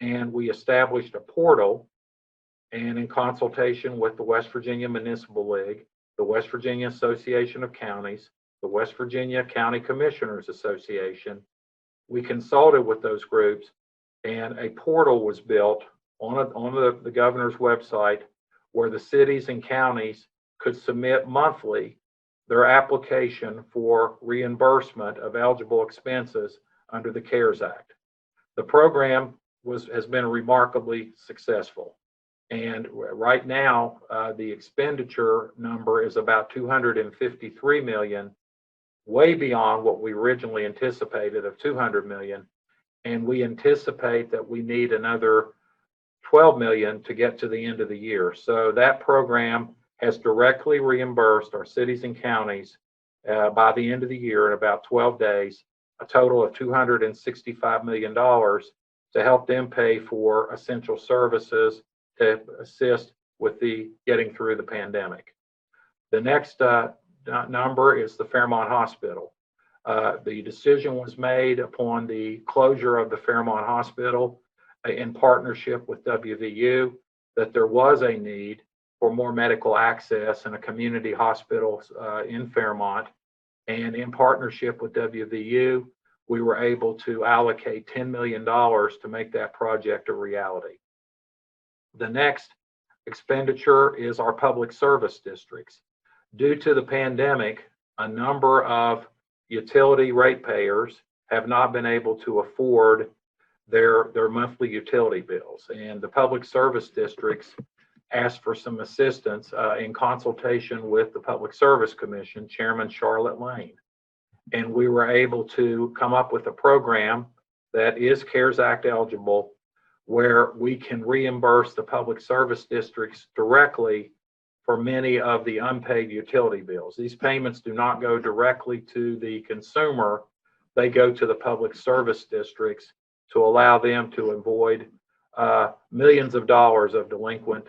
And we established a portal, and in consultation with the West Virginia Municipal League, the West Virginia Association of Counties, the West Virginia County Commissioners Association, we consulted with those groups, and a portal was built on the governor's website where the cities and counties could submit monthly their application for reimbursement of eligible expenses under the CARES Act. The program has been remarkably successful. And right now, the expenditure number is about $253 million, way beyond what we originally anticipated of $200 million. And we anticipate that we need another $12 million to get to the end of the year. So that program has directly reimbursed our cities and counties by the end of the year in about 12 days, a total of $265 million to help them pay for essential services to assist with the getting through the pandemic. The next number is the Fairmont Hospital. The decision was made upon the closure of the Fairmont Hospital in partnership with WVU that there was a need for more medical access in a community hospital in Fairmont. And in partnership with WVU, we were able to allocate $10 million to make that project a reality. The next expenditure is our public service districts. Due to the pandemic, a number of utility ratepayers have not been able to afford their monthly utility bills. And the public service districts asked for some assistance in consultation with the Public Service Commission, Chairman Charlotte Lane. And we were able to come up with a program that is CARES Act eligible, where we can reimburse the public service districts directly for many of the unpaid utility bills. These payments do not go directly to the consumer. They go to the public service districts to allow them to avoid millions of dollars of delinquent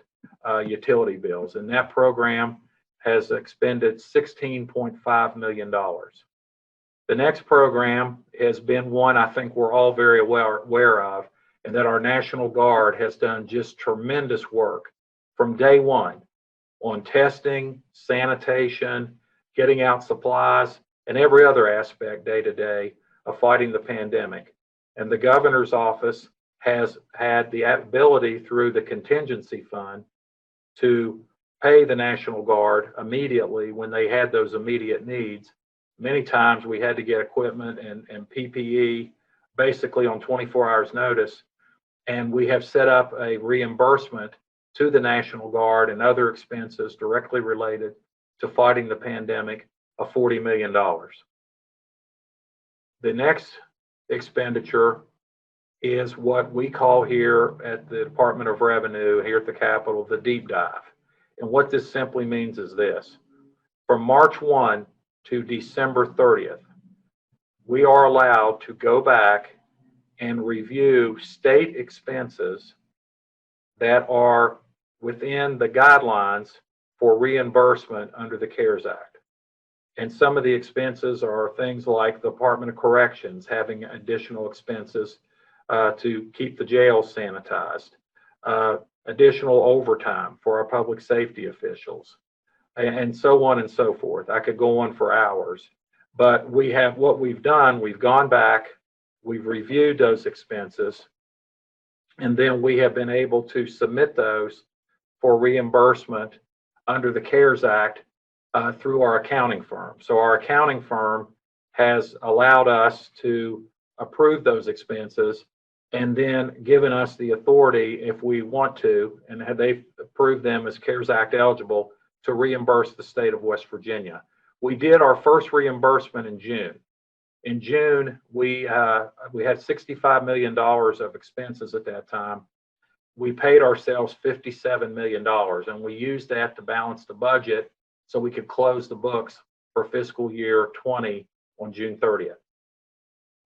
utility bills. And that program has expended $16.5 million. The next program has been one I think we're all very aware of, and that our National Guard has done just tremendous work from day one on testing, sanitation, getting out supplies, and every other aspect day to day of fighting the pandemic. And the governor's office has had the ability through the contingency fund to pay the National Guard immediately when they had those immediate needs. Many times we had to get equipment and PPE basically on 24 hours notice. And we have set up a reimbursement to the National Guard and other expenses directly related to fighting the pandemic of $40 million. The next expenditure is what we call here at the Department of Revenue, here at the Capitol, the deep dive. And what this simply means is this: from March 1 to December 30th, we are allowed to go back and review state expenses that are within the guidelines for reimbursement under the CARES Act. And some of the expenses are things like the Department of Corrections having additional expenses to keep the jails sanitized, additional overtime for our public safety officials, and so on and so forth. I could go on for hours, but what we've done, we've gone back, we've reviewed those expenses, and then we have been able to submit those for reimbursement under the CARES Act through our accounting firm. So our accounting firm has allowed us to approve those expenses and then given us the authority, if we want to, and they've approved them as CARES Act eligible, to reimburse the state of West Virginia. We did our first reimbursement in June. In June, we had $65 million of expenses at that time. We paid ourselves $57 million, and we used that to balance the budget so we could close the books for fiscal year 20 on June 30th.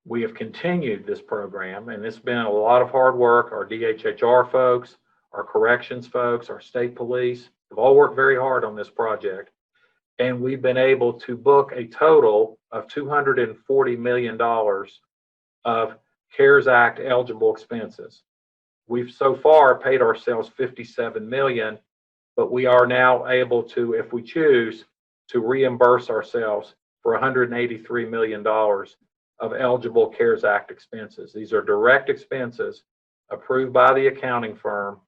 we have continued this program, and it's been a lot of hard work. Our DHHR folks, our corrections folks, our state police have all worked very hard on this project. And we've been able to book a total of $240 million of CARES Act eligible expenses. We've so far paid ourselves $57 million, but we are now able to, if we choose, to reimburse ourselves for $183 million of eligible CARES Act expenses. These are direct expenses approved by the accounting firm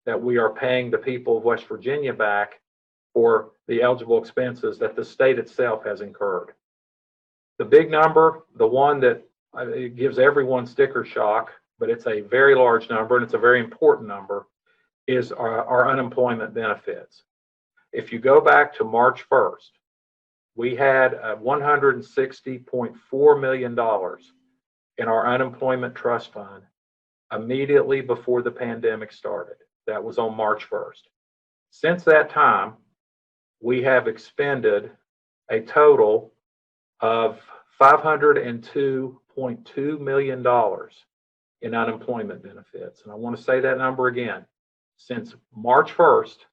that we are paying the people of West Virginia back for the eligible expenses that the state itself has incurred. The big number, the one that it gives everyone sticker shock, but it's a very large number and it's a very important number, is our unemployment benefits. If you go back to March 1st, we had $160.4 million in our unemployment trust fund immediately before the pandemic started. That was on March 1st. Since that time, we have expended a total of $502.2 million in unemployment benefits. And I want to say that number again. Since March 1st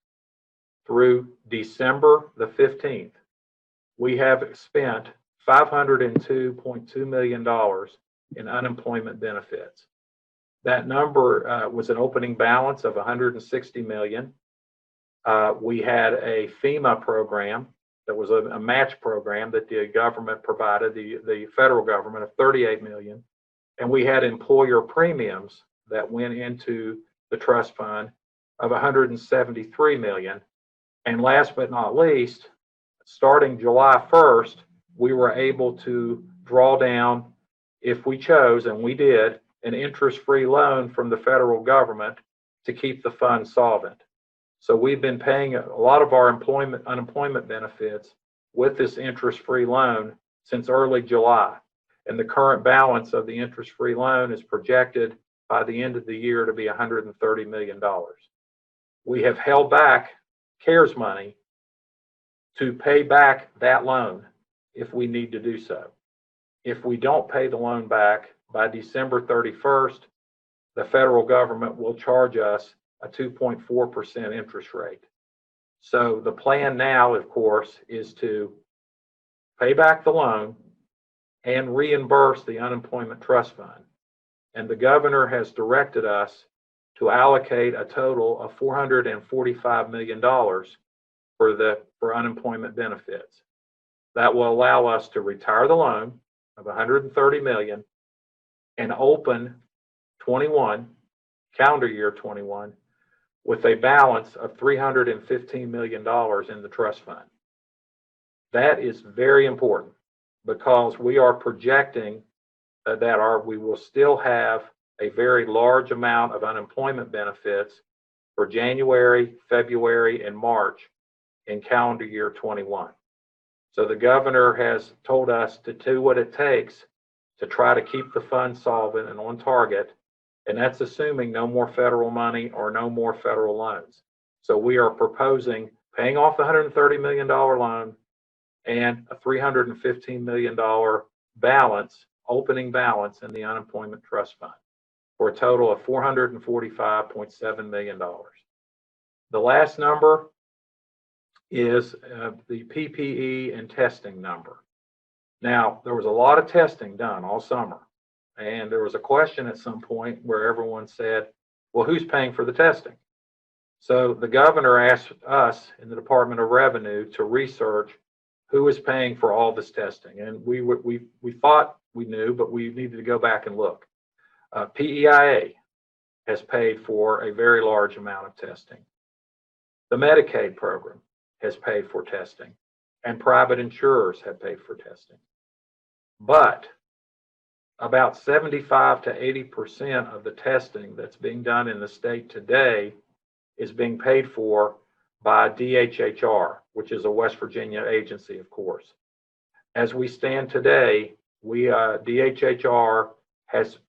through December the 15th, we have spent $502.2 million in unemployment benefits. That number was an opening balance of $160 million. We had a FEMA program that was a match program that the government provided, the federal government, of $38 million. And we had employer premiums that went into the trust fund of $173 million. And last but not least, starting July 1st, we were able to draw down, if we chose, and we did, an interest-free loan from the federal government to keep the fund solvent. So we've been paying a lot of our unemployment benefits with this interest-free loan since early July. And the current balance of the interest-free loan is projected by the end of the year to be $130 million. We have held back CARES money to pay back that loan if we need to do so. If we don't pay the loan back by December 31st, the federal government will charge us a 2.4% interest rate. So the plan now, of course, is to pay back the loan and reimburse the unemployment trust fund. And the governor has directed us to allocate a total of $445 million for unemployment benefits. That will allow us to retire the loan of $130 million and open calendar year 21, with a balance of $315 million in the trust fund. That is very important because we are projecting that we will still have a very large amount of unemployment benefits for January, February, and March in calendar year 21. So the governor has told us to do what it takes to try to keep the fund solvent and on target, and that's assuming no more federal money or no more federal loans. So we are proposing paying off the $130 million loan and a $315 million balance, opening balance in the unemployment trust fund, for a total of $445.7 million. The last number is the PPE and testing number. Now, there was a lot of testing done all summer, and there was a question at some point where everyone said, well, who's paying for the testing? So the governor asked us in the Department of Revenue to research who is paying for all this testing. And we thought we knew, but we needed to go back and look. PEIA has paid for a very large amount of testing. The Medicaid program has paid for testing, and private insurers have paid for testing. But about 75 to 80% of the testing that's being done in the state today is being paid for by DHHR, which is a West Virginia agency, of course. As we stand today, DHHR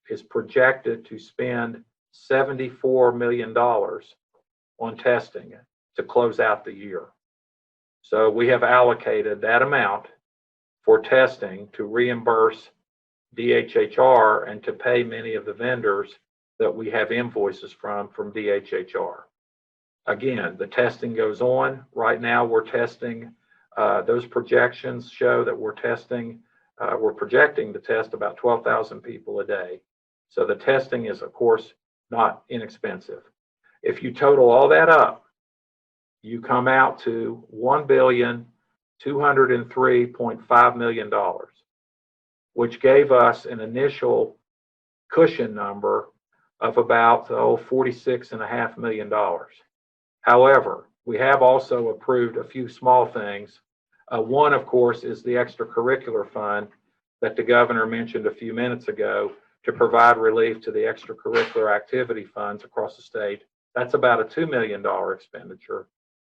is projected to spend $74 million on testing to close out the year. So we have allocated that amount for testing to reimburse DHHR and to pay many of the vendors that we have invoices from DHHR. Again, the testing goes on. Right now, we're testing, those projections show that we're projecting to test about 12,000 people a day. So the testing is, of course, not inexpensive. If you total all that up, you come out to $1,203.5 million, which gave us an initial cushion number of about $46.5 million. However, we have also approved a few small things. One, of course, is the extracurricular fund that the governor mentioned a few minutes ago to provide relief to the extracurricular activity funds across the state. That's about a $2 million expenditure.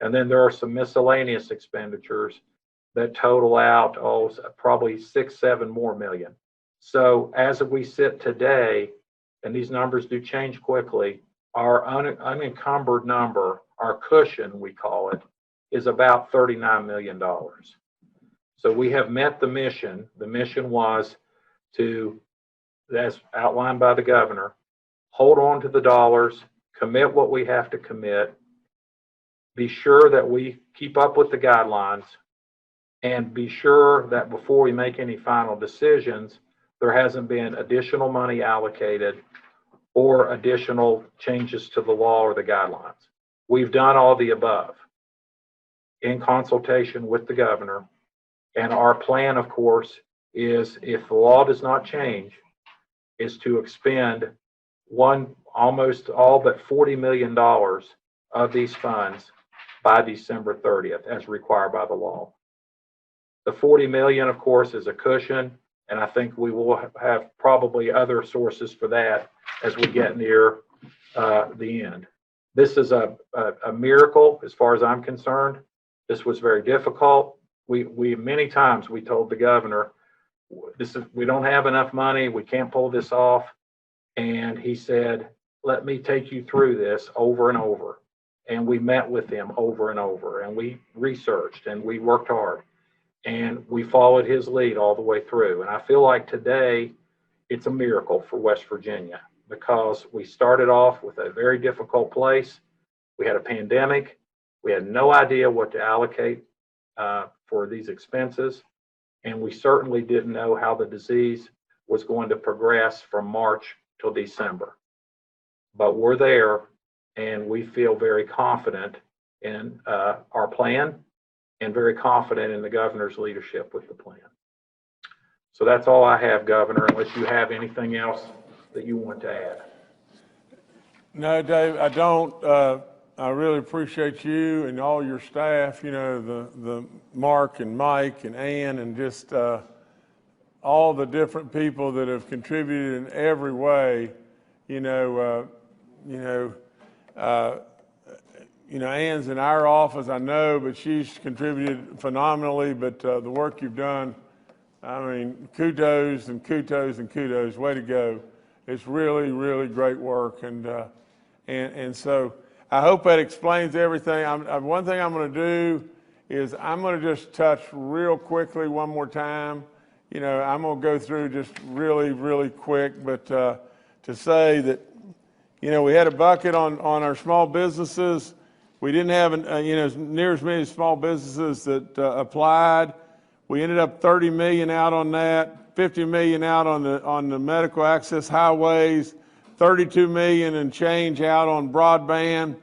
And then there are some miscellaneous expenditures that total out, probably 6-7 more million. So as we sit today, and these numbers do change quickly, our unencumbered number, our cushion, we call it, is about $39 million. So we have met the mission. The mission was to, as outlined by the governor, hold on to the dollars, commit what we have to commit, be sure that we keep up with the guidelines, and be sure that before we make any final decisions, there hasn't been additional money allocated or additional changes to the law or the guidelines. We've done all the above in consultation with the governor. And our plan, of course, is if the law does not change, is to expend almost all but $40 million of these funds by December 30th, as required by the law. The $40 million, of course, is a cushion, and I think we will have probably other sources for that as we get near the end. This is a miracle as far as I'm concerned. This was very difficult. We many times we told the governor, we don't have enough money, we can't pull this off. And he said, let me take you through this over and over. And we met with him over and over, and we researched and we worked hard, and we followed his lead all the way through. And I feel like today it's a miracle for West Virginia, because we started off with a very difficult place. We had a pandemic. We had no idea what to allocate for these expenses. And we certainly didn't know how the disease was going to progress from March till December. But we're there, and we feel very confident in our plan and very confident in the governor's leadership with the plan. So that's all I have, Governor, unless you have anything else that you want to add. No, Dave, I don't. I really appreciate you and all your staff, the Mark and Mike and Ann, and just all the different people that have contributed in every way. Ann's in our office, I know, but she's contributed phenomenally. But the work you've done, I mean, kudos and kudos and kudos. Way to go! It's really, really great work, and so I hope that explains everything. One thing I'm going to do is I'm going to just touch real quickly one more time. I'm going to go through just really, really quick, but to say that, we had a bucket on our small businesses. We didn't have, near as many small businesses that applied. We ended up $30 million out on that, $50 million out on the medical access highways, $32 million and change out on broadband.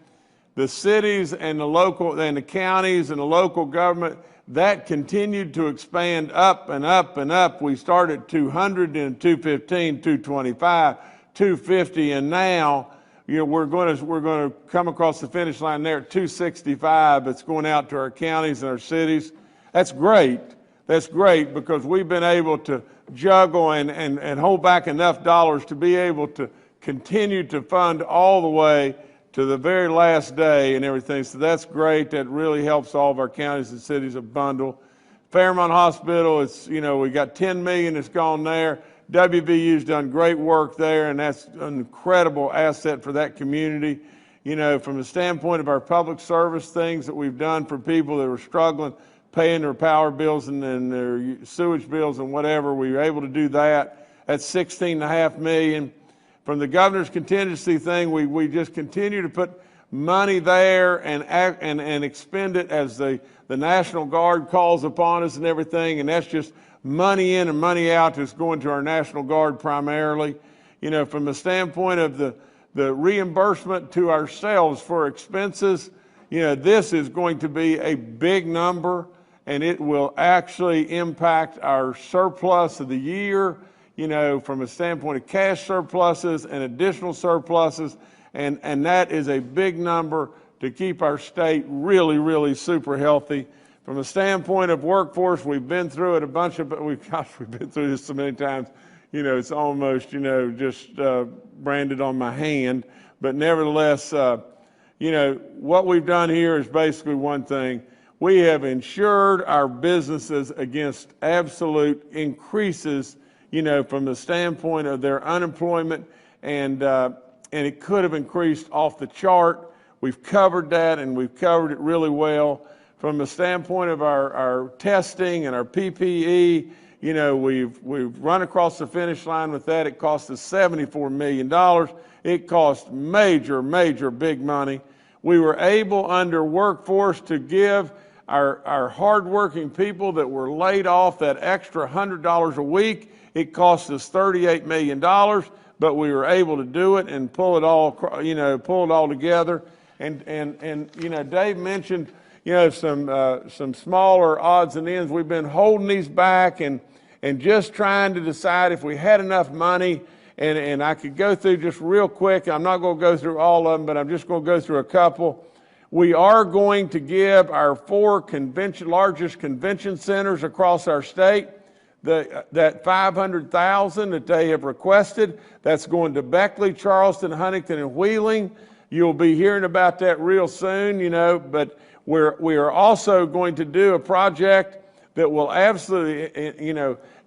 The cities and the counties and the local government, that continued to expand up and up and up. We started 200 and 215, 225, 250, and now we're going to come across the finish line there at 265. It's going out to our counties and our cities. That's great. That's great, because we've been able to juggle and hold back enough dollars to be able to continue to fund all the way to the very last day and everything. So that's great. That really helps all of our counties and cities a bundle. Fairmont Hospital, we got $10 million that's gone there. WVU's done great work there, and that's an incredible asset for that community. From the standpoint of our public service things that we've done for people that were struggling, paying their power bills and their sewage bills and whatever, we were able to do that. That's $16.5 million. From the governor's contingency thing, we just continue to put money there and expend it as the National Guard calls upon us and everything, and that's just money in and money out that's going to our National Guard primarily. From the standpoint of the reimbursement to ourselves for expenses, this is going to be a big number, and it will actually impact our surplus of the year, from a standpoint of cash surpluses and additional surpluses, and that is a big number to keep our state really, really super healthy. From a standpoint of workforce, we've been through it we've been through this so many times, it's almost, just branded on my hand. But nevertheless, what we've done here is basically one thing. We have insured our businesses against absolute increases, from the standpoint of their unemployment, and it could have increased off the chart. We've covered that, and we've covered it really well. From the standpoint of our testing and our PPE, we've run across the finish line with that. It cost us $74 million. It cost major big money. We were able under workforce to give our hardworking people that were laid off that extra $100 a week. It cost us $38 million, but we were able to do it and pull it all together. And Dave mentioned, some smaller odds and ends. We've been holding these back and just trying to decide if we had enough money. And I could go through just real quick. I'm not going to go through all of them, but I'm just going to go through a couple. We are going to give our 4 largest convention centers across our state that $500,000 that they have requested. That's going to Beckley, Charleston, Huntington, and Wheeling. You'll be hearing about that real soon, but we are also going to do a project that will absolutely,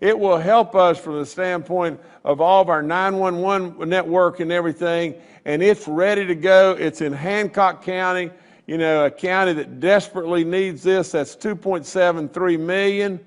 it will help us from the standpoint of all of our 911 network and everything, and it's ready to go. It's in Hancock County, a county that desperately needs this. That's $2.73 million.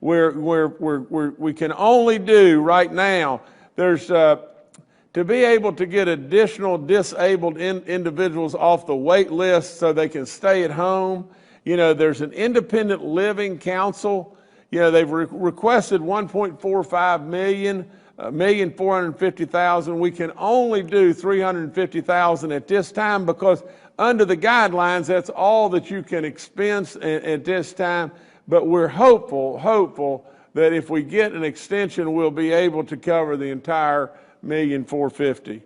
We can only do right now, there's to be able to get additional disabled individuals off the wait list so they can stay at home. There's an independent living council. They've requested $1.45 million, $1,450,000. We can only do $350,000 at this time because under the guidelines, that's all that you can expense at this time. But we're hopeful that if we get an extension, we'll be able to cover the entire $1,450,000.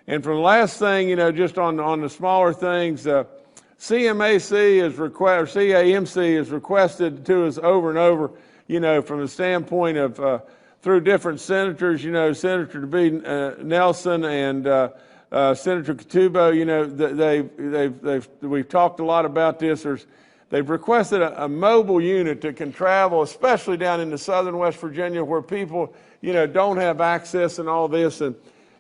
And from the last thing, just on the smaller things, CAMC has requested to us over and over, from the standpoint of through different senators, Senator DeB Nelson and Senator Katubo, we've talked a lot about this. They've requested a mobile unit that can travel, especially down into southern West Virginia where people, don't have access and all this. And,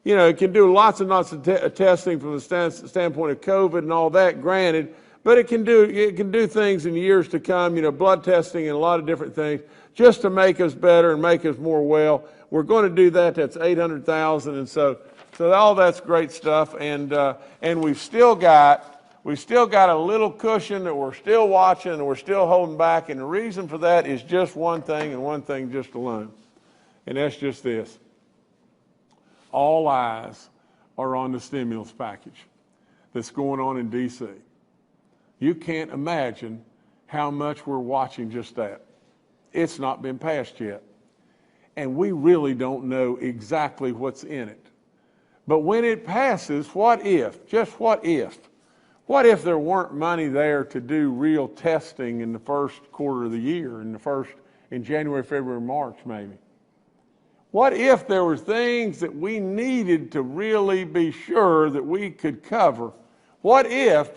it can do lots and lots of testing from the standpoint of COVID and all that, granted, but it can do things in years to come, blood testing and a lot of different things just to make us better and make us more well. We're going to do that. That's $800,000. And so all that's great stuff. And we've still got a little cushion that we're still watching and we're still holding back. And the reason for that is just one thing and one thing just alone. And that's just this. All eyes are on the stimulus package that's going on in D.C. You can't imagine how much we're watching just that. It's not been passed yet. And we really don't know exactly what's in it. But when it passes, what if there weren't money there to do real testing in the first quarter of the year, in January, February, March maybe? What if there were things that we needed to really be sure that we could cover? What if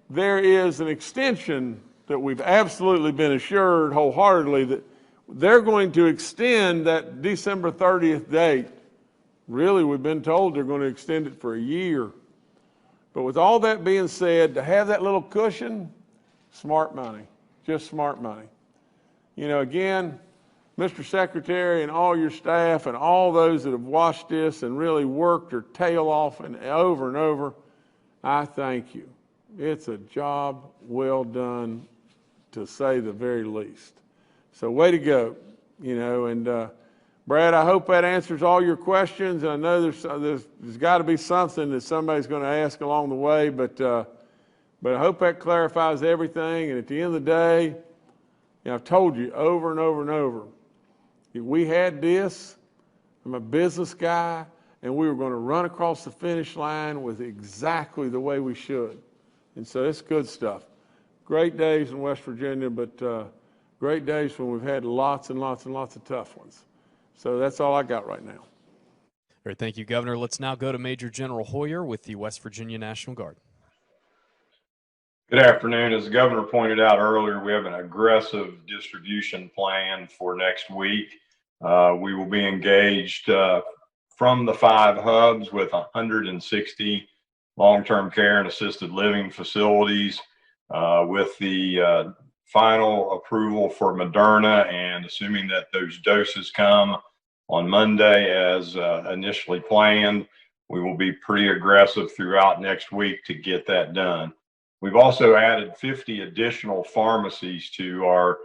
there is an extension that we've absolutely been assured wholeheartedly that they're going to extend that December 30th date? Really, we've been told they're going to extend it for a year. But with all that being said, to have that little cushion, smart money, just smart money. Again, Mr. Secretary and all your staff and all those that have watched this and really worked their tail off and over, I thank you. It's a job well done, to say the very least. So way to go, and Brad, I hope that answers all your questions. I know there's got to be something that somebody's going to ask along the way, but I hope that clarifies everything. And at the end of the day, I've told you over and over and over, we had this. I'm a business guy, and we were going to run across the finish line with exactly the way we should. And so it's good stuff. Great days in West Virginia, but great days when we've had lots and lots and lots of tough ones. So that's all I got right now. All right, thank you, Governor. Let's now go to Major General Hoyer with the West Virginia National Guard. Good afternoon. As the governor pointed out earlier, we have an aggressive distribution plan for next week. We will be engaged from the 5 hubs with 160 long-term care and assisted living facilities with the final approval for Moderna, and assuming that those doses come on Monday as initially planned, we will be pretty aggressive throughout next week to get that done. We've also added 50 additional pharmacies to our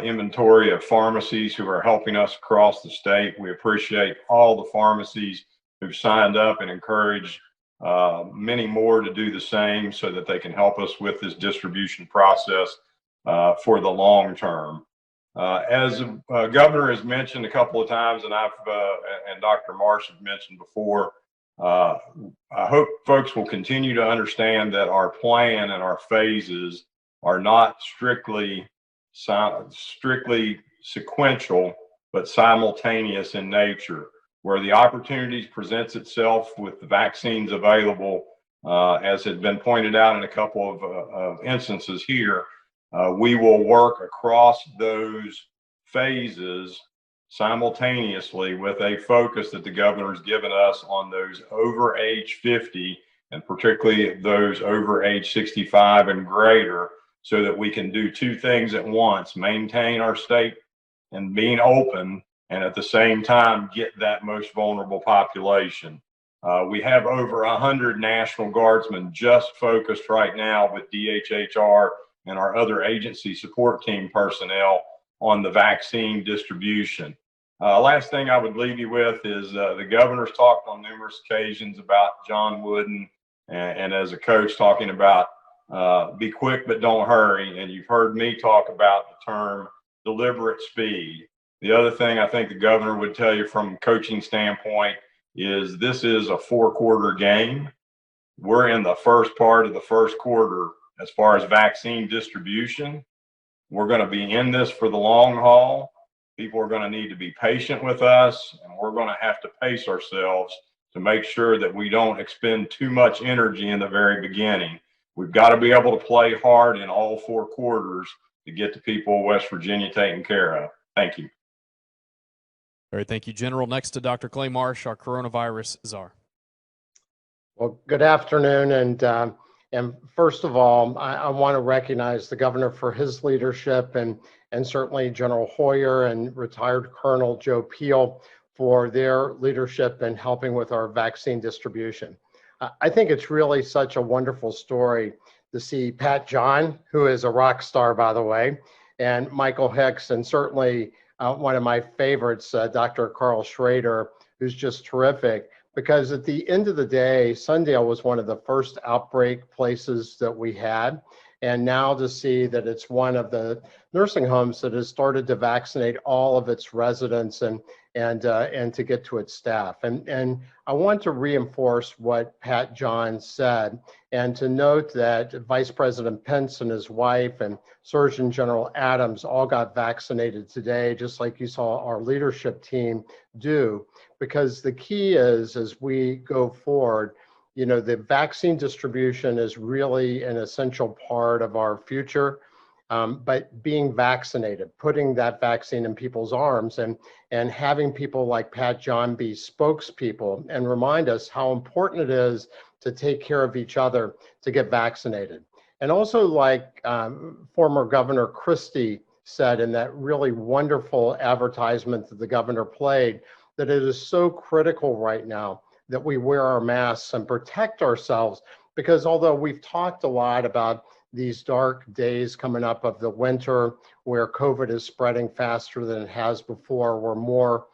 inventory of pharmacies who are helping us across the state. We appreciate all the pharmacies who've signed up and encourage many more to do the same so that they can help us with this distribution process for the long term. As the governor has mentioned a couple of times, and and Dr. Marsh have mentioned before, I hope folks will continue to understand that our plan and our phases are not strictly sequential, but simultaneous in nature. Where the opportunities presents itself with the vaccines available, as has been pointed out in a couple of instances here, we will work across those phases simultaneously with a focus that the governor's given us on those over age 50 and particularly those over age 65 and greater, so that we can do 2 things at once: maintain our state and being open, and at the same time get that most vulnerable population. We have over 100 National Guardsmen just focused right now with DHHR and our other agency support team personnel on the vaccine distribution. Last thing I would leave you with is the governor's talked on numerous occasions about John Wooden and as a coach talking about be quick but don't hurry. And you've heard me talk about the term deliberate speed. The other thing I think the governor would tell you from a coaching standpoint is this is a 4-quarter game. We're in the first part of the first quarter as far as vaccine distribution. We're going to be in this for the long haul. People are going to need to be patient with us, and we're going to have to pace ourselves to make sure that we don't expend too much energy in the very beginning. We've got to be able to play hard in all 4 quarters to get the people of West Virginia taken care of. Thank you. All right, thank you, General. Next to Dr. Clay Marsh, our coronavirus czar. Well, good afternoon, and first of all, I want to recognize the governor for his leadership, and certainly General Hoyer and retired Colonel Joe Peel for their leadership in helping with our vaccine distribution. I think it's really such a wonderful story to see Pat John, who is a rock star, by the way, and Michael Hicks, and certainly one of my favorites, Dr. Carl Schrader, who's just terrific. Because at the end of the day, Sundale was one of the first outbreak places that we had. And now to see that it's one of the nursing homes that has started to vaccinate all of its residents and to get to its staff. And I want to reinforce what Pat John said, and to note that Vice President Pence and his wife and Surgeon General Adams all got vaccinated today, just like you saw our leadership team do. Because the key is, as we go forward, the vaccine distribution is really an essential part of our future. But being vaccinated, putting that vaccine in people's arms, and having people like Pat John be spokespeople and remind us how important it is to take care of each other to get vaccinated. And also like former Governor Christie said in that really wonderful advertisement that the governor played, that it is so critical right now that we wear our masks and protect ourselves, because although we've talked a lot about these dark days coming up of the winter where COVID is spreading faster than it has before, where more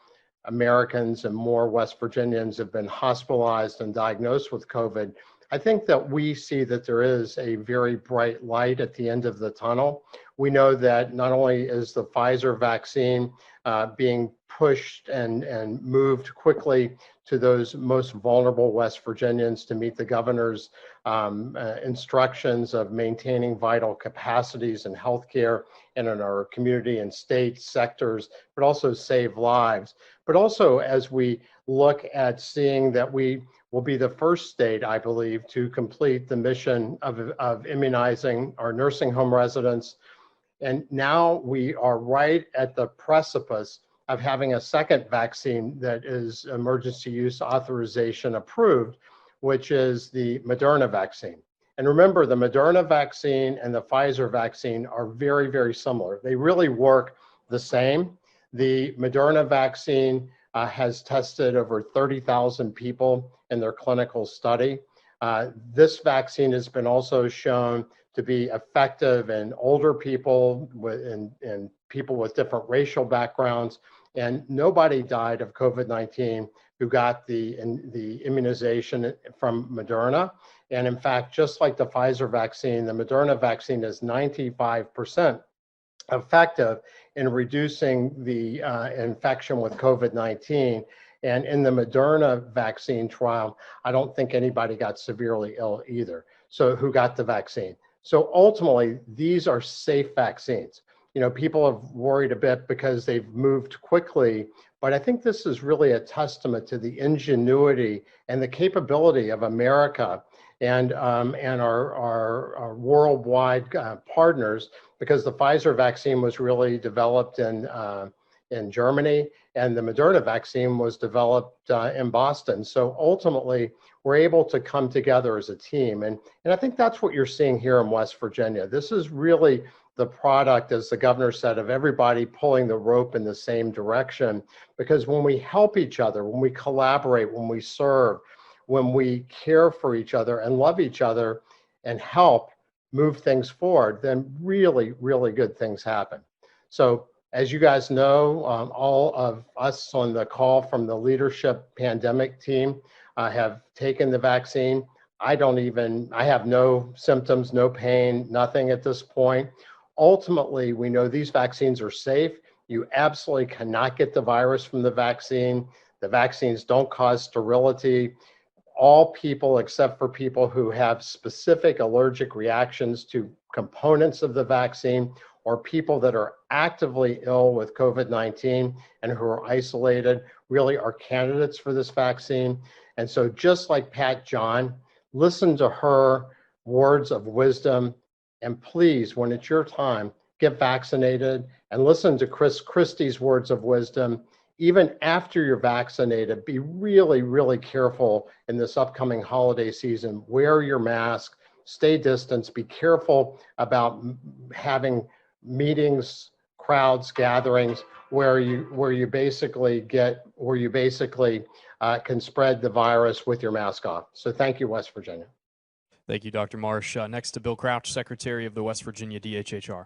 Americans and more West Virginians have been hospitalized and diagnosed with COVID, I think that we see that there is a very bright light at the end of the tunnel. We know that not only is the Pfizer vaccine being pushed and moved quickly to those most vulnerable West Virginians to meet the governor's instructions of maintaining vital capacities in healthcare and in our community and state sectors, but also save lives. But also as we look at seeing that we will be the first state, I believe, to complete the mission of immunizing our nursing home residents. And now we are right at the precipice of having a second vaccine that is emergency use authorization approved, which is the Moderna vaccine. And remember, the Moderna vaccine and the Pfizer vaccine are very, very similar. They really work the same. The Moderna vaccine has tested over 30,000 people in their clinical study. This vaccine has been also shown to be effective in older people and people with different racial backgrounds, and nobody died of COVID-19 who got the immunization from Moderna. And in fact, just like the Pfizer vaccine, the Moderna vaccine is 95% effective in reducing the infection with COVID-19. And in the Moderna vaccine trial, I don't think anybody got severely ill either. So who got the vaccine? So ultimately, these are safe vaccines. You know, people have worried a bit because they've moved quickly, but I think this is really a testament to the ingenuity and the capability of America and our worldwide partners, because the Pfizer vaccine was really developed in Germany, and the Moderna vaccine was developed in Boston. So ultimately, we're able to come together as a team. And I think that's what you're seeing here in West Virginia. This is really the product, as the governor said, of everybody pulling the rope in the same direction. Because when we help each other, when we collaborate, when we serve, when we care for each other and love each other and help move things forward, then really, really good things happen. So as you guys know, all of us on the call from the leadership pandemic team have taken the vaccine. I have no symptoms, no pain, nothing at this point. Ultimately, we know these vaccines are safe. You absolutely cannot get the virus from the vaccine. The vaccines don't cause sterility. All people, except for people who have specific allergic reactions to components of the vaccine, or people that are actively ill with COVID-19 and who are isolated, really are candidates for this vaccine. And so just like Pat John, listen to her words of wisdom, and please, when it's your time, get vaccinated, and listen to Chris Christie's words of wisdom. Even after you're vaccinated, be really, really careful in this upcoming holiday season. Wear your mask, stay distant, be careful about having meetings, crowds, gatherings where you basically can spread the virus with your mask off. So thank you, West Virginia. Thank you, Dr. Marsh. Next to Bill Crouch, Secretary of the West Virginia DHHR.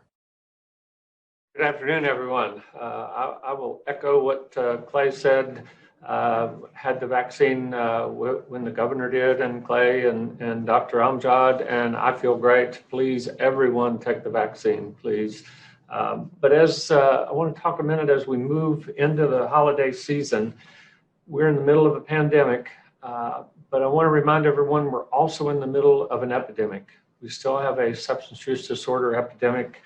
Good afternoon, everyone. I will echo what Clay said. Had the vaccine when the governor did, and Clay and Dr. Amjad, and I feel great. Please, everyone, take the vaccine, please. But as I want to talk a minute as we move into the holiday season. We're in the middle of a pandemic, but I want to remind everyone we're also in the middle of an epidemic. We still have a substance use disorder epidemic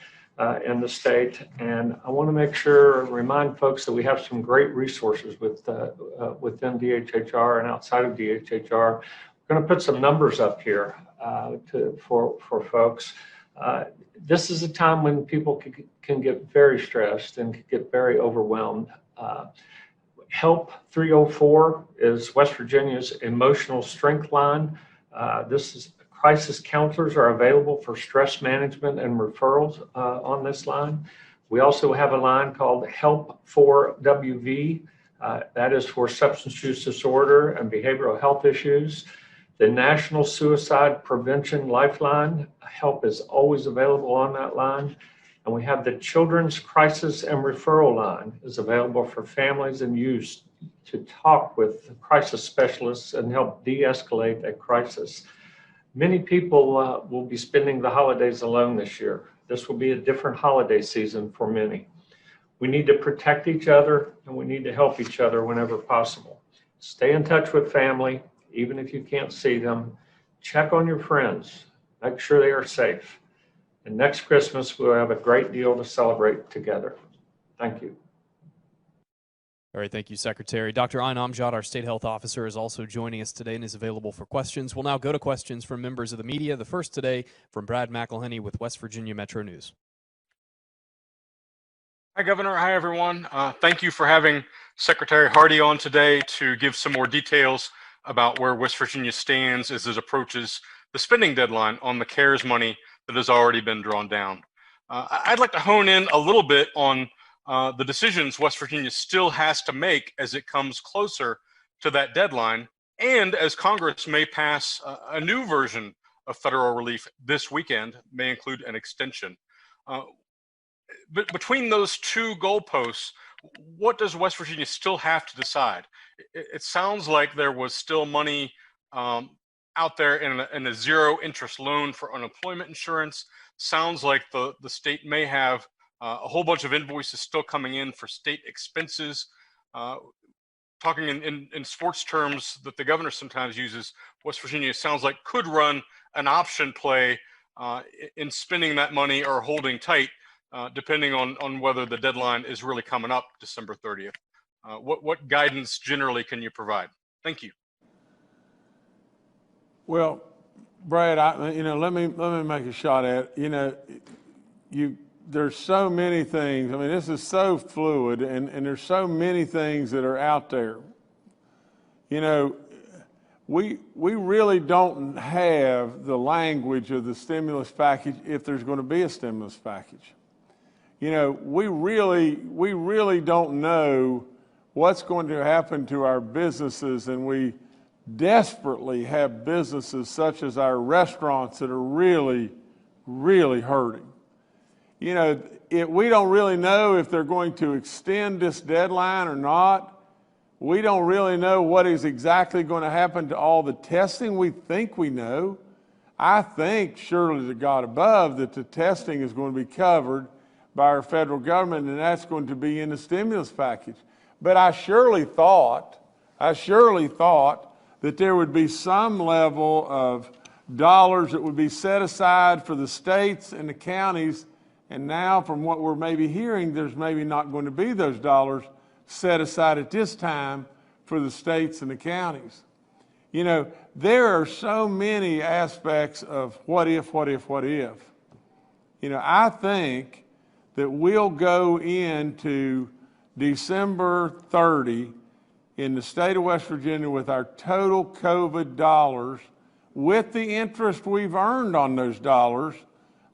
in the state, and I want to make sure and remind folks that we have some great resources within DHHR and outside of DHHR. We're going to put some numbers up here for folks. This is a time when people can get very stressed and can get very overwhelmed. Help 304 is West Virginia's emotional strength line. Crisis counselors are available for stress management and referrals on this line. We also have a line called Help for WV. That is for substance use disorder and behavioral health issues. The National Suicide Prevention Lifeline, help is always available on that line. And we have the Children's Crisis and Referral Line is available for families and youth to talk with crisis specialists and help de-escalate a crisis. Many people will be spending the holidays alone this year. This will be a different holiday season for many. We need to protect each other and we need to help each other whenever possible. Stay in touch with family, even if you can't see them. Check on your friends, make sure they are safe. And next Christmas, we'll have a great deal to celebrate together. Thank you. All right, thank you, Secretary. Dr. Ayn Amjad, our State Health Officer, is also joining us today and is available for questions. We'll now go to questions from members of the media. The first today from Brad McElhenney with West Virginia Metro News. Hi, Governor. Hi, everyone. Thank you for having Secretary Hardy on today to give some more details about where West Virginia stands as it approaches the spending deadline on the CARES money that has already been drawn down. I'd like to hone in a little bit on the decisions West Virginia still has to make as it comes closer to that deadline, and as Congress may pass a new version of federal relief this weekend, may include an extension. But between those two goalposts, what does West Virginia still have to decide? It sounds like there was still money out there in a zero interest loan for unemployment insurance. Sounds like the state may have a whole bunch of invoices still coming in for state expenses. Talking in sports terms that the governor sometimes uses, West Virginia sounds like could run an option play in spending that money or holding tight, depending on whether the deadline is really coming up December 30th. What guidance generally can you provide? Thank you. Well, Brad, let me make a shot at it. There's so many things. I mean, this is so fluid, and there's so many things that are out there. We really don't have the language of the stimulus package if there's going to be a stimulus package. We really don't know what's going to happen to our businesses, and we desperately have businesses such as our restaurants that are really, really hurting. We don't really know if they're going to extend this deadline or not. We don't really know what is exactly going to happen to all the testing. We think we know. I think, surely to God above, that the testing is going to be covered by our federal government, and that's going to be in the stimulus package. But I surely thought that there would be some level of dollars that would be set aside for the states and the counties. And now, from what we're maybe hearing, there's maybe not going to be those dollars set aside at this time for the states and the counties. There are so many aspects of what if. I think that we'll go into December 30 in the state of West Virginia with our total COVID dollars, with the interest we've earned on those dollars,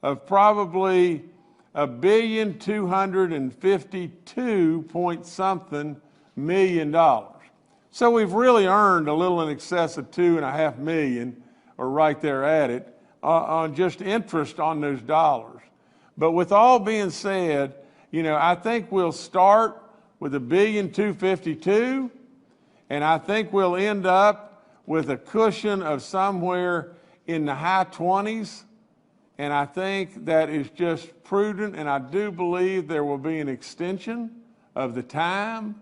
of probably $1,252 point something million. So we've really earned a little in excess of $2.5 million, or right there at it, on just interest on those dollars. But with all being said, I think we'll start with $1,252,000, and I think we'll end up with a cushion of somewhere in the high 20s. And I think that is just prudent, and I do believe there will be an extension of the time.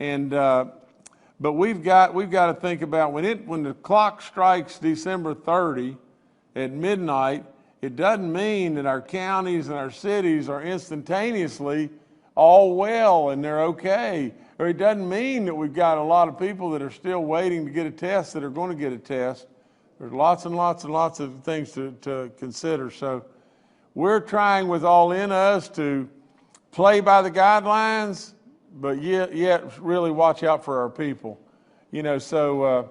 And but we've got to think about when the clock strikes December 30 at midnight, it doesn't mean that our counties and our cities are instantaneously all well and they're okay. Or it doesn't mean that we've got a lot of people that are still waiting to get a test that are going to get a test. There's lots and lots and lots of things to consider. So we're trying with all in us to play by the guidelines, but yet really watch out for our people. So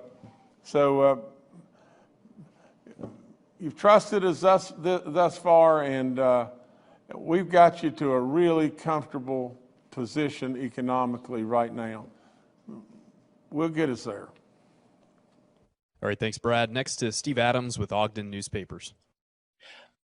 you've trusted us thus far, and we've got you to a really comfortable position economically right now. We'll get us there. All right, thanks, Brad. Next is Steve Adams with Ogden Newspapers.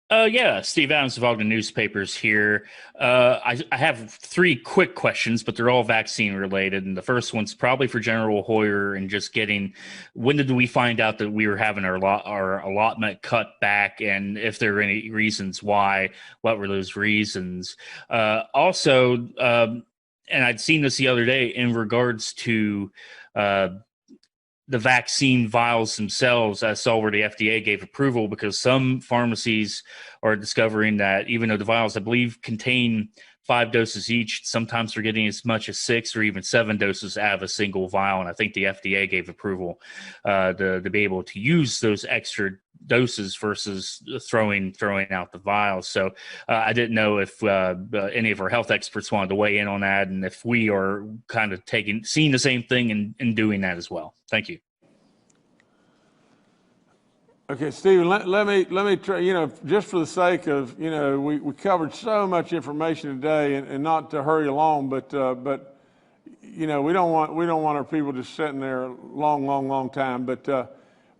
Yeah, Steve Adams of Ogden Newspapers here. I have three quick questions, but they're all vaccine related. And the first one's probably for General Hoyer and just getting, when did we find out that we were having our allotment cut back, and if there are any reasons why, what were those reasons? Also, and I'd seen this the other day in regards to the vaccine vials themselves. I saw where the FDA gave approval because some pharmacies are discovering that even though the vials, I believe, contain 5 doses each, sometimes they're getting as much as 6 or even 7 doses out of a single vial. And I think the FDA gave approval to be able to use those extra doses versus throwing out the vials. So I didn't know if any of our health experts wanted to weigh in on that, and if we are kind of seeing the same thing and doing that as well. Thank you. Okay, Stephen, let me try, just for the sake of, we covered so much information today, and not to hurry along, but we don't want our people just sitting there a long time.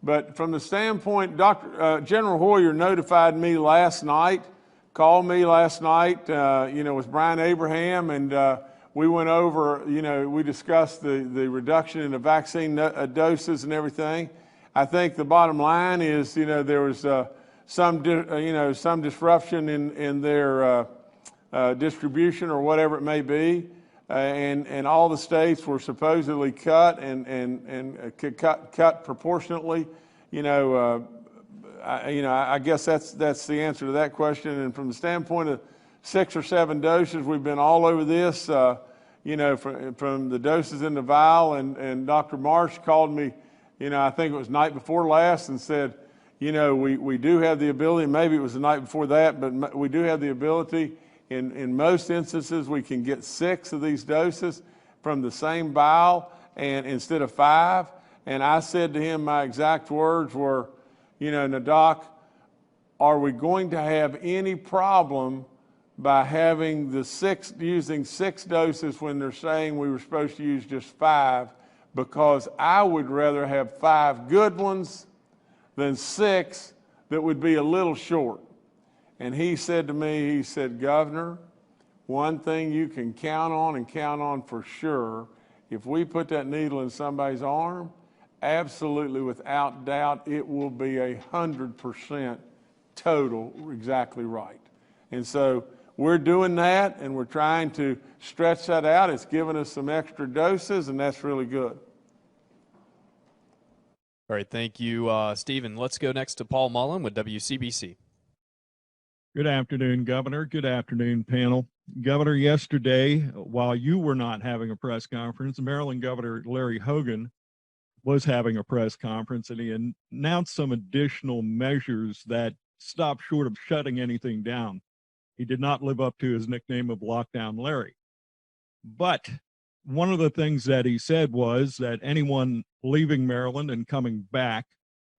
But from the standpoint, General Hoyer notified me last night, called me last night, with Brian Abraham, and we went over, we discussed the reduction in the vaccine doses and everything. I think the bottom line is, there was some disruption in their distribution or whatever it may be, and all the states were supposedly cut and cut proportionately. I guess that's the answer to that question. And from the standpoint of 6 or 7 doses, we've been all over this. From the doses in the vial, and Dr. Marsh called me. I think it was night before last, and said, we do have the ability, maybe it was the night before that, but we do have the ability, in most instances, we can get 6 of these doses from the same vial, and instead of 5. And I said to him, my exact words were, now, Doc, are we going to have any problem by having using 6 doses when they're saying we were supposed to use just 5? Because I would rather have 5 good ones than 6 that would be a little short. And he said to me, Governor, one thing you can count on, and count on for sure, if we put that needle in somebody's arm, absolutely without doubt, it will be 100% total, exactly right. And so we're doing that, and we're trying to stretch that out. It's given us some extra doses, and that's really good. All right, thank you, Stephen. Let's go next to Paul Mullen with WCBC. Good afternoon, Governor. Good afternoon, panel. Governor, yesterday, while you were not having a press conference, Maryland Governor Larry Hogan was having a press conference, and he announced some additional measures that stopped short of shutting anything down. He did not live up to his nickname of Lockdown Larry. But one of the things that he said was that anyone leaving Maryland and coming back,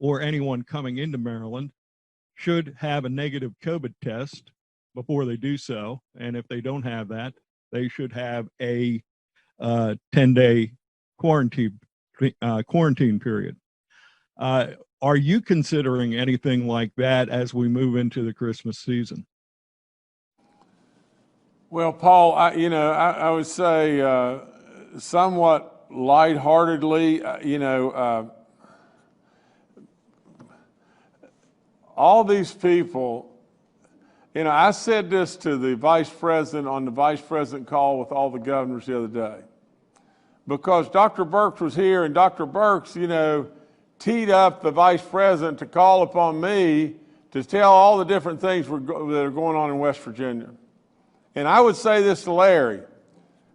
or anyone coming into Maryland, should have a negative COVID test before they do so. And if they don't have that, they should have a 10-day quarantine period. Are you considering anything like that as we move into the Christmas season? Well, Paul, I would say somewhat lightheartedly, all these people, I said this to the vice president on the vice president call with all the governors the other day, because Dr. Birx was here, and Dr. Birx, teed up the vice president to call upon me to tell all the different things that are going on in West Virginia. And I would say this to Larry,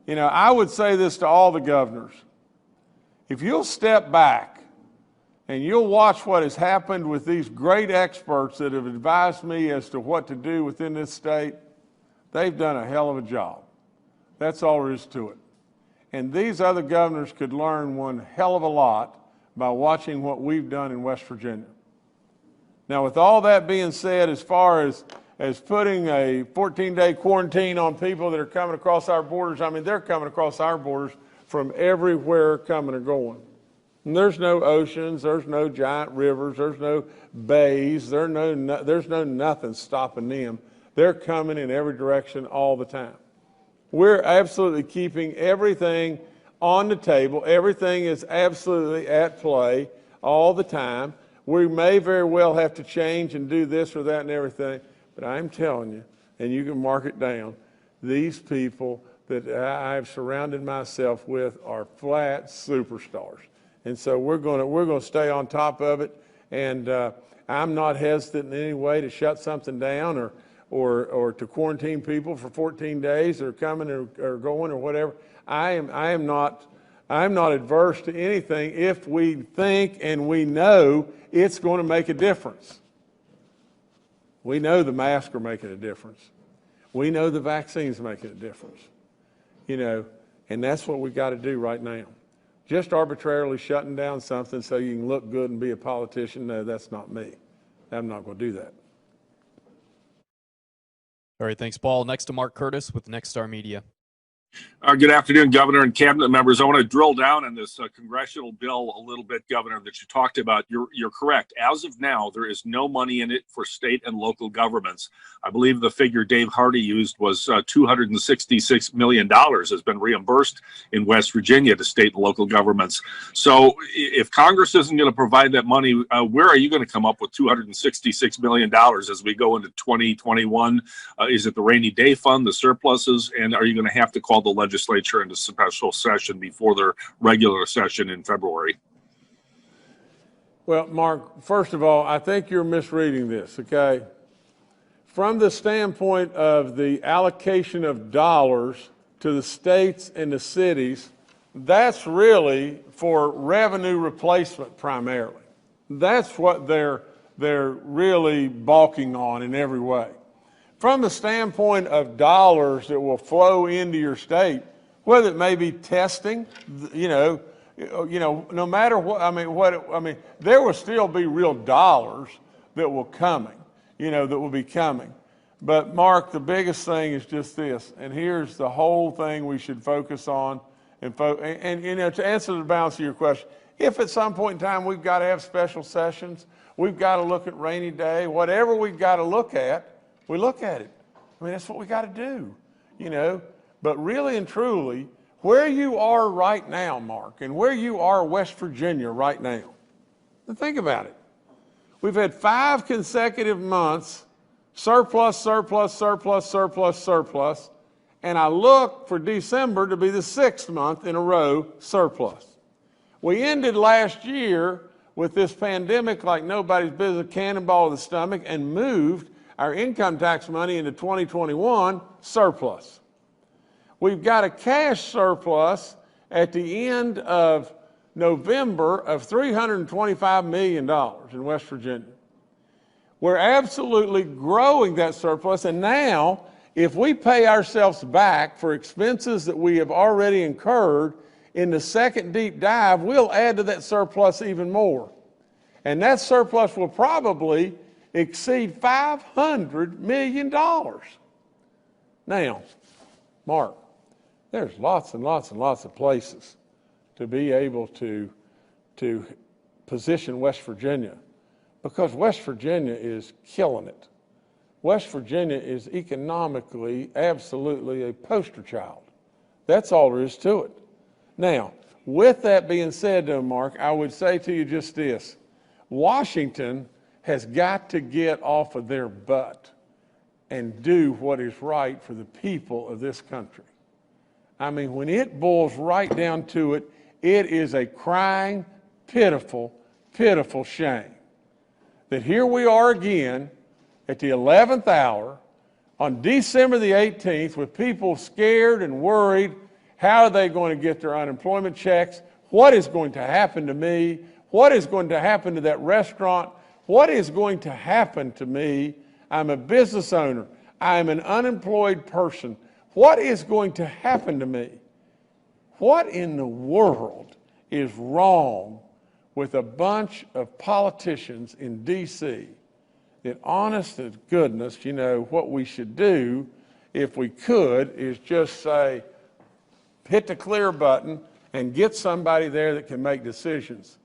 I would say this to all the governors. If you'll step back and you'll watch what has happened with these great experts that have advised me as to what to do within this state, they've done a hell of a job. That's all there is to it. And these other governors could learn one hell of a lot by watching what we've done in West Virginia. Now, with all that being said, as far as as putting a 14-day quarantine on people that are coming across our borders. I mean, they're coming across our borders from everywhere coming or going. And there's no oceans, there's no giant rivers, there's no bays, there's no nothing stopping them. They're coming in every direction all the time. We're absolutely keeping everything on the table. Everything is absolutely at play all the time. We may very well have to change and do this or that and everything, but I'm telling you, and you can mark it down, these people that I've surrounded myself with are flat superstars. And so we're going to stay on top of it. And I'm not hesitant in any way to shut something down or to quarantine people for 14 days or coming or going or whatever. I'm not adverse to anything if we think and we know it's going to make a difference. We know the masks are making a difference. We know the vaccine's making a difference. You know, and that's what we've got to do right now. Just arbitrarily shutting down something so you can look good and be a politician, no, that's not me. I'm not going to do that. All right, thanks, Paul. Next to Mark Curtis with Next Star Media. Good afternoon, Governor and cabinet members. I want to drill down on this congressional bill a little bit, Governor, that you talked about. You're correct. As of now, there is no money in it for state and local governments. I believe the figure Dave Hardy used was $266 million has been reimbursed in West Virginia to state and local governments. So if Congress isn't going to provide that money, where are you going to come up with $266 million as we go into 2021? Is it the rainy day fund, the surpluses, and are you going to have to call the legislature into special session before their regular session in February? Well, Mark, first of all, I think you're misreading this, okay? From the standpoint of the allocation of dollars to the states and the cities, that's really for revenue replacement primarily. That's what they're really balking on in every way. From the standpoint of dollars that will flow into your state, whether it may be testing, no matter what, there will still be real dollars that will be coming. But Mark, the biggest thing is just this, and here's the whole thing we should focus on, and to answer the balance of your question, if at some point in time we've got to have special sessions, we've got to look at rainy day, whatever we've got to look at, we look at it. I mean, that's what we got to do, But really and truly, where you are right now, Mark, and where you are, West Virginia, right now, think about it. We've had 5 consecutive months, surplus, surplus, surplus, surplus, surplus, and I look for December to be the 6th month in a row surplus. We ended last year with this pandemic like nobody's business, cannonball to the stomach, and moved our income tax money into 2021 surplus. We've got a cash surplus at the end of November of $325 million in West Virginia. We're absolutely growing that surplus, and now if we pay ourselves back for expenses that we have already incurred in the second deep dive, we'll add to that surplus even more. And that surplus will probably exceed $500 million. Now, Mark, there's lots and lots and lots of places to be able to position West Virginia, because West Virginia is killing it. West Virginia is economically absolutely a poster child. That's all there is to it. Now, with that being said, though, Mark, I would say to you just this. Washington has got to get off of their butt and do what is right for the people of this country. I mean, when it boils right down to it, it is a crying, pitiful, pitiful shame that here we are again at the 11th hour on December the 18th with people scared and worried. How are they going to get their unemployment checks? What is going to happen to me? What is going to happen to that restaurant? What is going to happen to me? I'm a business owner. I'm an unemployed person. What is going to happen to me? What in the world is wrong with a bunch of politicians in D.C. that honest to goodness, you know, what we should do, if we could, is just say, hit the clear button and get somebody there that can make decisions.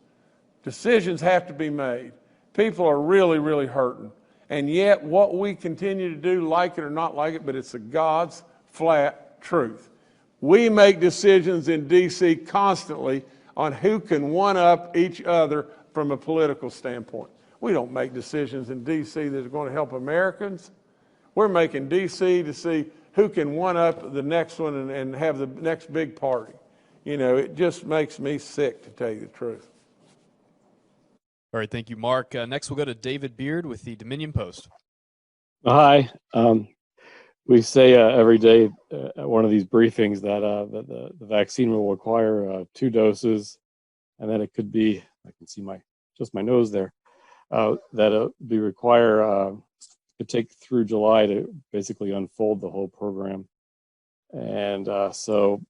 Decisions have to be made. People are really, really hurting. And yet what we continue to do, like it or not like it, but it's the God's flat truth. We make decisions in D.C. constantly on who can one-up each other from a political standpoint. We don't make decisions in D.C. that are going to help Americans. We're making D.C. to see who can one-up the next one and have the next big party. You know, it just makes me sick, to tell you the truth. All right, thank you, Mark. Next, we'll go to David Beard with the Dominion Post. Hi. We say every day at one of these briefings that the vaccine will require 2 doses, and then it could be, I can see my nose there, that it be require to take through July to basically unfold the whole program. And so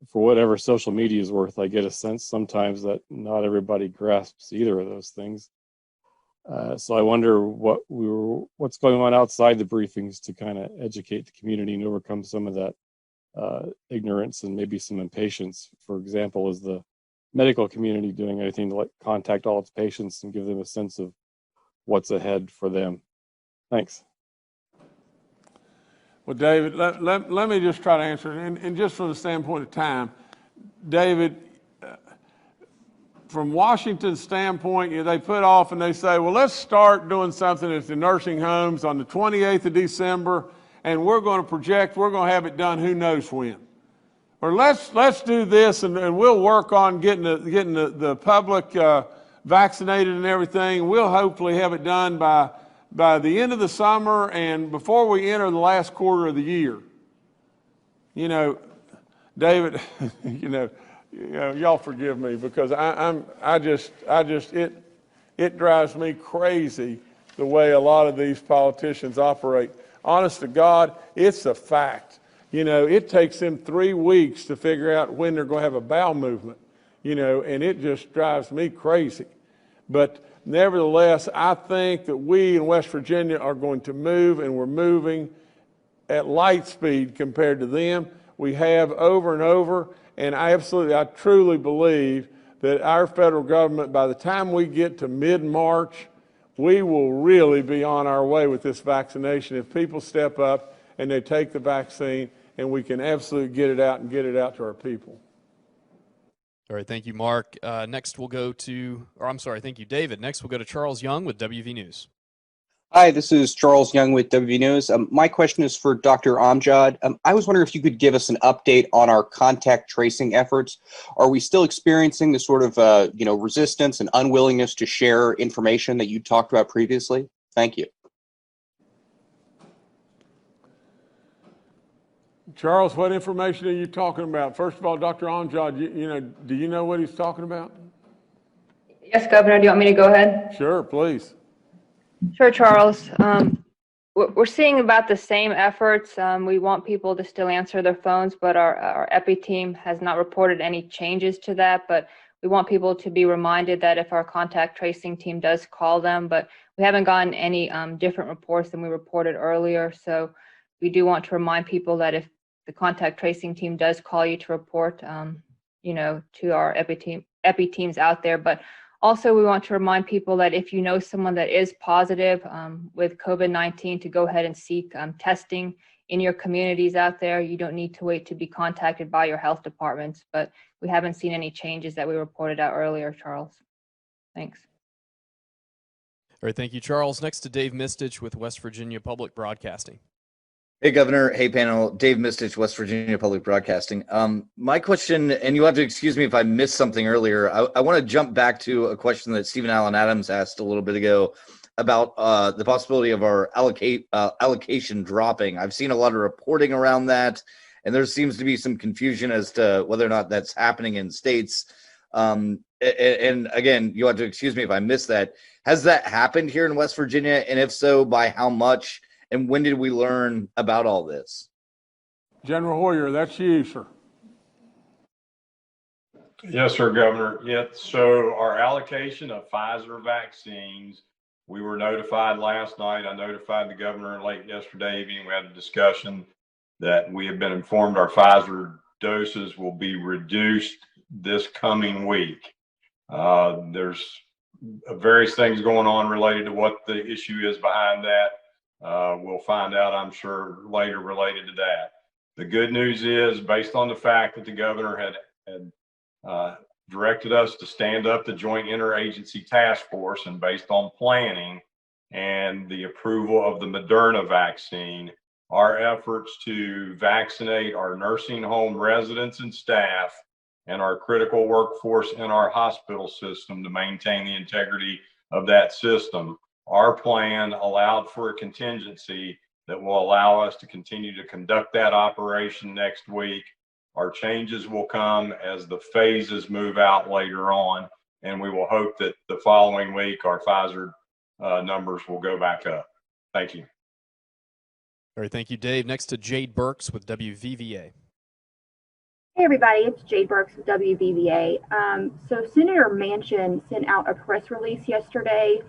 for whatever social media is worth, I get a sense sometimes that not everybody grasps either of those things. So I wonder what's going on outside the briefings to kind of educate the community and overcome some of that ignorance and maybe some impatience. For example, is the medical community doing anything to contact all its patients and give them a sense of what's ahead for them? Thanks. Well, David, let me just try to answer it. And just from the standpoint of time, David, from Washington's standpoint, you know, they put off and they say, well, let's start doing something at the nursing homes on the 28th of December, and we're going to project, we're going to have it done who knows when. Or let's do this, and we'll work on getting the public vaccinated and everything. We'll hopefully have it done by the end of the summer and before we enter the last quarter of the year. You know, David, y'all forgive me because it drives me crazy the way a lot of these politicians operate. Honest to God, it's a fact. You know, it takes them 3 weeks to figure out when they're going to have a bowel movement, you know, and it just drives me crazy. But nevertheless, I think that we in West Virginia are going to move, and we're moving at light speed compared to them. We have over and over, and I truly believe that our federal government, by the time we get to mid-March, we will really be on our way with this vaccination if people step up and they take the vaccine, and we can absolutely get it out to our people. All right, thank you, Mark. Next, we'll go to, thank you, David. Next, we'll go to Charles Young with WV News. Hi, this is Charles Young with WV News. My question is for Dr. Amjad. I was wondering if you could give us an update on our contact tracing efforts. Are we still experiencing the sort of resistance and unwillingness to share information that you talked about previously? Thank you. Charles, what information are you talking about? First of all, Dr. Amjad, do you know what he's talking about? Yes, Governor. Do you want me to go ahead? Sure, please. Sure, Charles. We're seeing about the same efforts. We want people to still answer their phones, but our EPI team has not reported any changes to that. But we want people to be reminded that if our contact tracing team does call them, but we haven't gotten any different reports than we reported earlier. So we do want to remind people that if the contact tracing team does call you to report, to our EPI teams out there. But also, we want to remind people that if you know someone that is positive with COVID-19, to go ahead and seek testing in your communities out there. You don't need to wait to be contacted by your health departments, but we haven't seen any changes that we reported out earlier, Charles. Thanks. All right, thank you, Charles. Next to Dave Mistich with West Virginia Public Broadcasting. Hey, Governor. Hey, panel. Dave Mistich, West Virginia Public Broadcasting. My question, and you'll have to excuse me if I missed something earlier. I want to jump back to a question that Stephen Allen Adams asked a little bit ago about the possibility of our allocation dropping. I've seen a lot of reporting around that, and there seems to be some confusion as to whether or not that's happening in states. And again, you'll have to excuse me if I missed that. Has that happened here in West Virginia? And if so, by how much? And when did we learn about all this? General Hoyer, that's you, sir. Yes, sir, Governor. Yeah, so our allocation of Pfizer vaccines We were notified last night. I notified the governor late yesterday evening. We had a discussion that we have been informed our Pfizer doses will be reduced this coming week. There's various things going on related to what the issue is behind that. We'll find out, I'm sure, later related to that. The good news is, based on the fact that the governor had directed us to stand up the joint interagency task force, and based on planning and the approval of the Moderna vaccine, our efforts to vaccinate our nursing home residents and staff and our critical workforce in our hospital system to maintain the integrity of that system. Our plan allowed for a contingency that will allow us to continue to conduct that operation next week. Our changes will come as the phases move out later on, and we will hope that the following week our Pfizer numbers will go back up. Thank you. All right, thank you, Dave. Next to Jade Burks with WVVA. Hey everybody, it's Jade Burks with WVVA. So Senator Manchin sent out a press release yesterday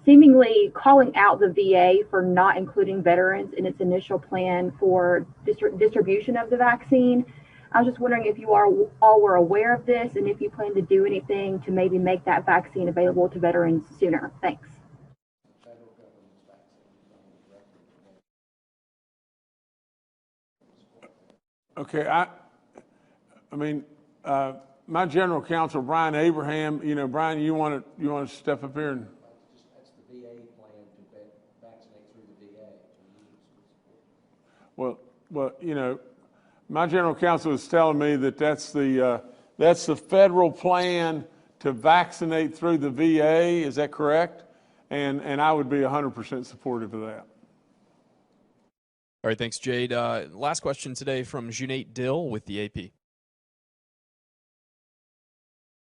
seemingly calling out the VA for not including veterans in its initial plan for distribution of the vaccine. I was just wondering if you all were aware of this and if you plan to do anything to maybe make that vaccine available to veterans sooner. Thanks. Okay, I mean, my general counsel, Brian Abraham, Brian, you want to step up here and. That's the VA plan to vaccinate through the VA. Well, my general counsel is telling me that that's the federal plan to vaccinate through the VA. Is that correct? And I would be 100% supportive of that. All right, thanks, Jade. Last question today from Junaid Dill with the AP.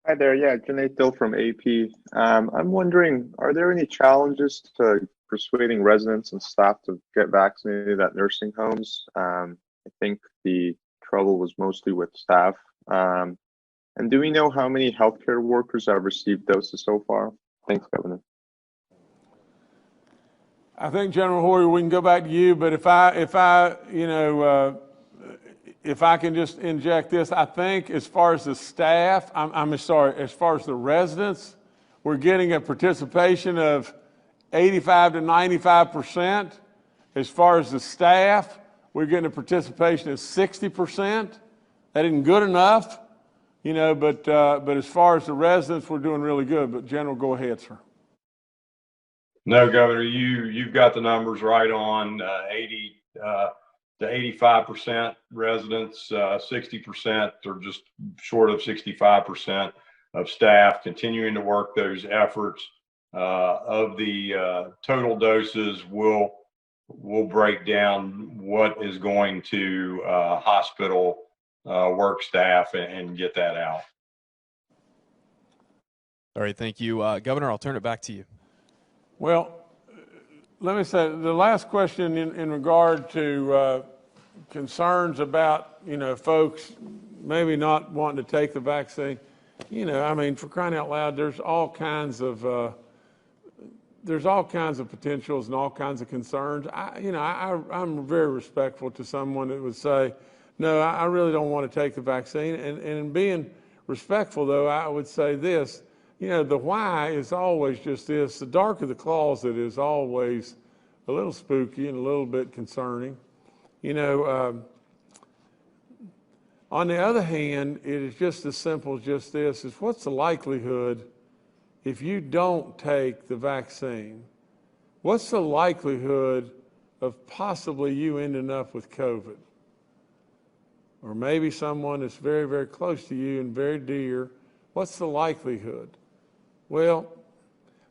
Hi there. Yeah, Junaid Dill from AP. I'm wondering, are there any challenges to persuading residents and staff to get vaccinated at nursing homes? I think the trouble was mostly with staff. And do we know how many healthcare workers have received doses so far? Thanks, Governor. I think, General Hoyer, we can go back to you, but if I can just inject this, I think as far as the staff, as far as the residents, we're getting a participation of 85 to 95%. As far as the staff, we're getting a participation of 60%. That isn't good enough, but as far as the residents, we're doing really good. But General, go ahead, sir. No, Governor, you've got the numbers right on. 80 to 85% residents, 60% or just short of 65% of staff continuing to work those efforts. Of the total doses, we'll break down what is going to hospital work staff and get that out. All right, thank you. Governor, I'll turn it back to you. Well, let me say, the last question in regard to concerns about, folks maybe not wanting to take the vaccine. For crying out loud, there's all kinds of potentials and all kinds of concerns. I'm very respectful to someone that would say, no, I really don't want to take the vaccine. And in being respectful, though, I would say this. The why is always just this. The dark of the closet is always a little spooky and a little bit concerning. On the other hand, it is just as simple as just this, is what's the likelihood if you don't take the vaccine? What's the likelihood of possibly you ending up with COVID? Or maybe someone that's very, very close to you and very dear. What's the likelihood? Well,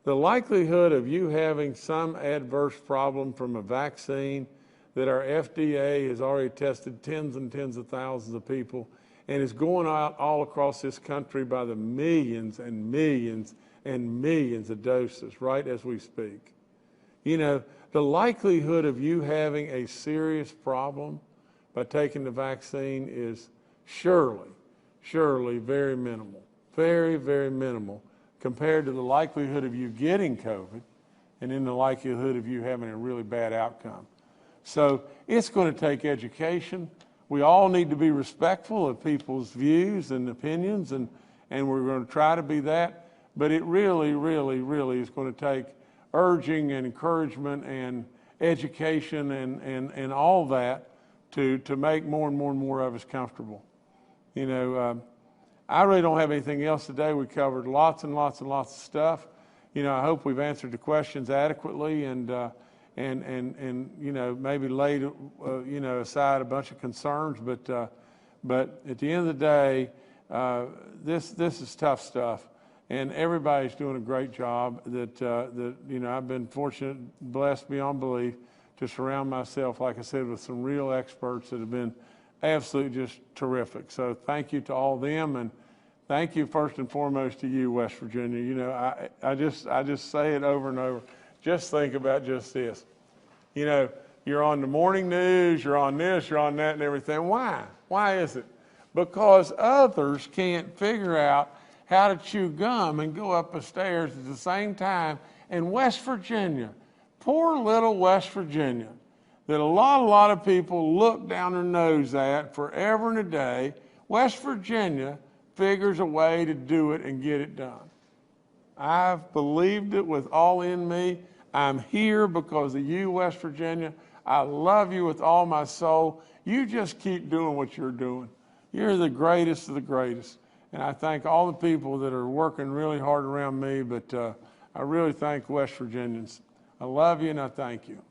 the likelihood of you having some adverse problem from a vaccine that our FDA has already tested tens and tens of thousands of people and is going out all across this country by the millions and millions and millions of doses right as we speak. The likelihood of you having a serious problem by taking the vaccine is surely very minimal, very, very minimal compared to the likelihood of you getting COVID and in the likelihood of you having a really bad outcome. So it's going to take education. We all need to be respectful of people's views and opinions, and we're going to try to be that. But it really, really, really is going to take urging and encouragement and education and all that to make more and more and more of us comfortable. You know, I really don't have anything else today. We covered lots and lots and lots of stuff. You know, I hope we've answered the questions adequately and you know, maybe laid you know, aside a bunch of concerns. But at the end of the day, this is tough stuff, and everybody's doing a great job. That you know, I've been fortunate, blessed beyond belief, to surround myself, like I said, with some real experts that have been absolutely just terrific. So thank you to all of them, and thank you first and foremost to you, West Virginia. You know, I just say it over and over. Just think about just this. You know, you're on the morning news, you're on this, you're on that and everything. Why? Why is it? Because others can't figure out how to chew gum and go up the stairs at the same time. And West Virginia, poor little West Virginia, that a lot of people look down their nose at forever and a day, West Virginia figures a way to do it and get it done. I've believed it with all in me. I'm here because of you, West Virginia. I love you with all my soul. You just keep doing what you're doing. You're the greatest of the greatest. And I thank all the people that are working really hard around me, but I really thank West Virginians. I love you and I thank you.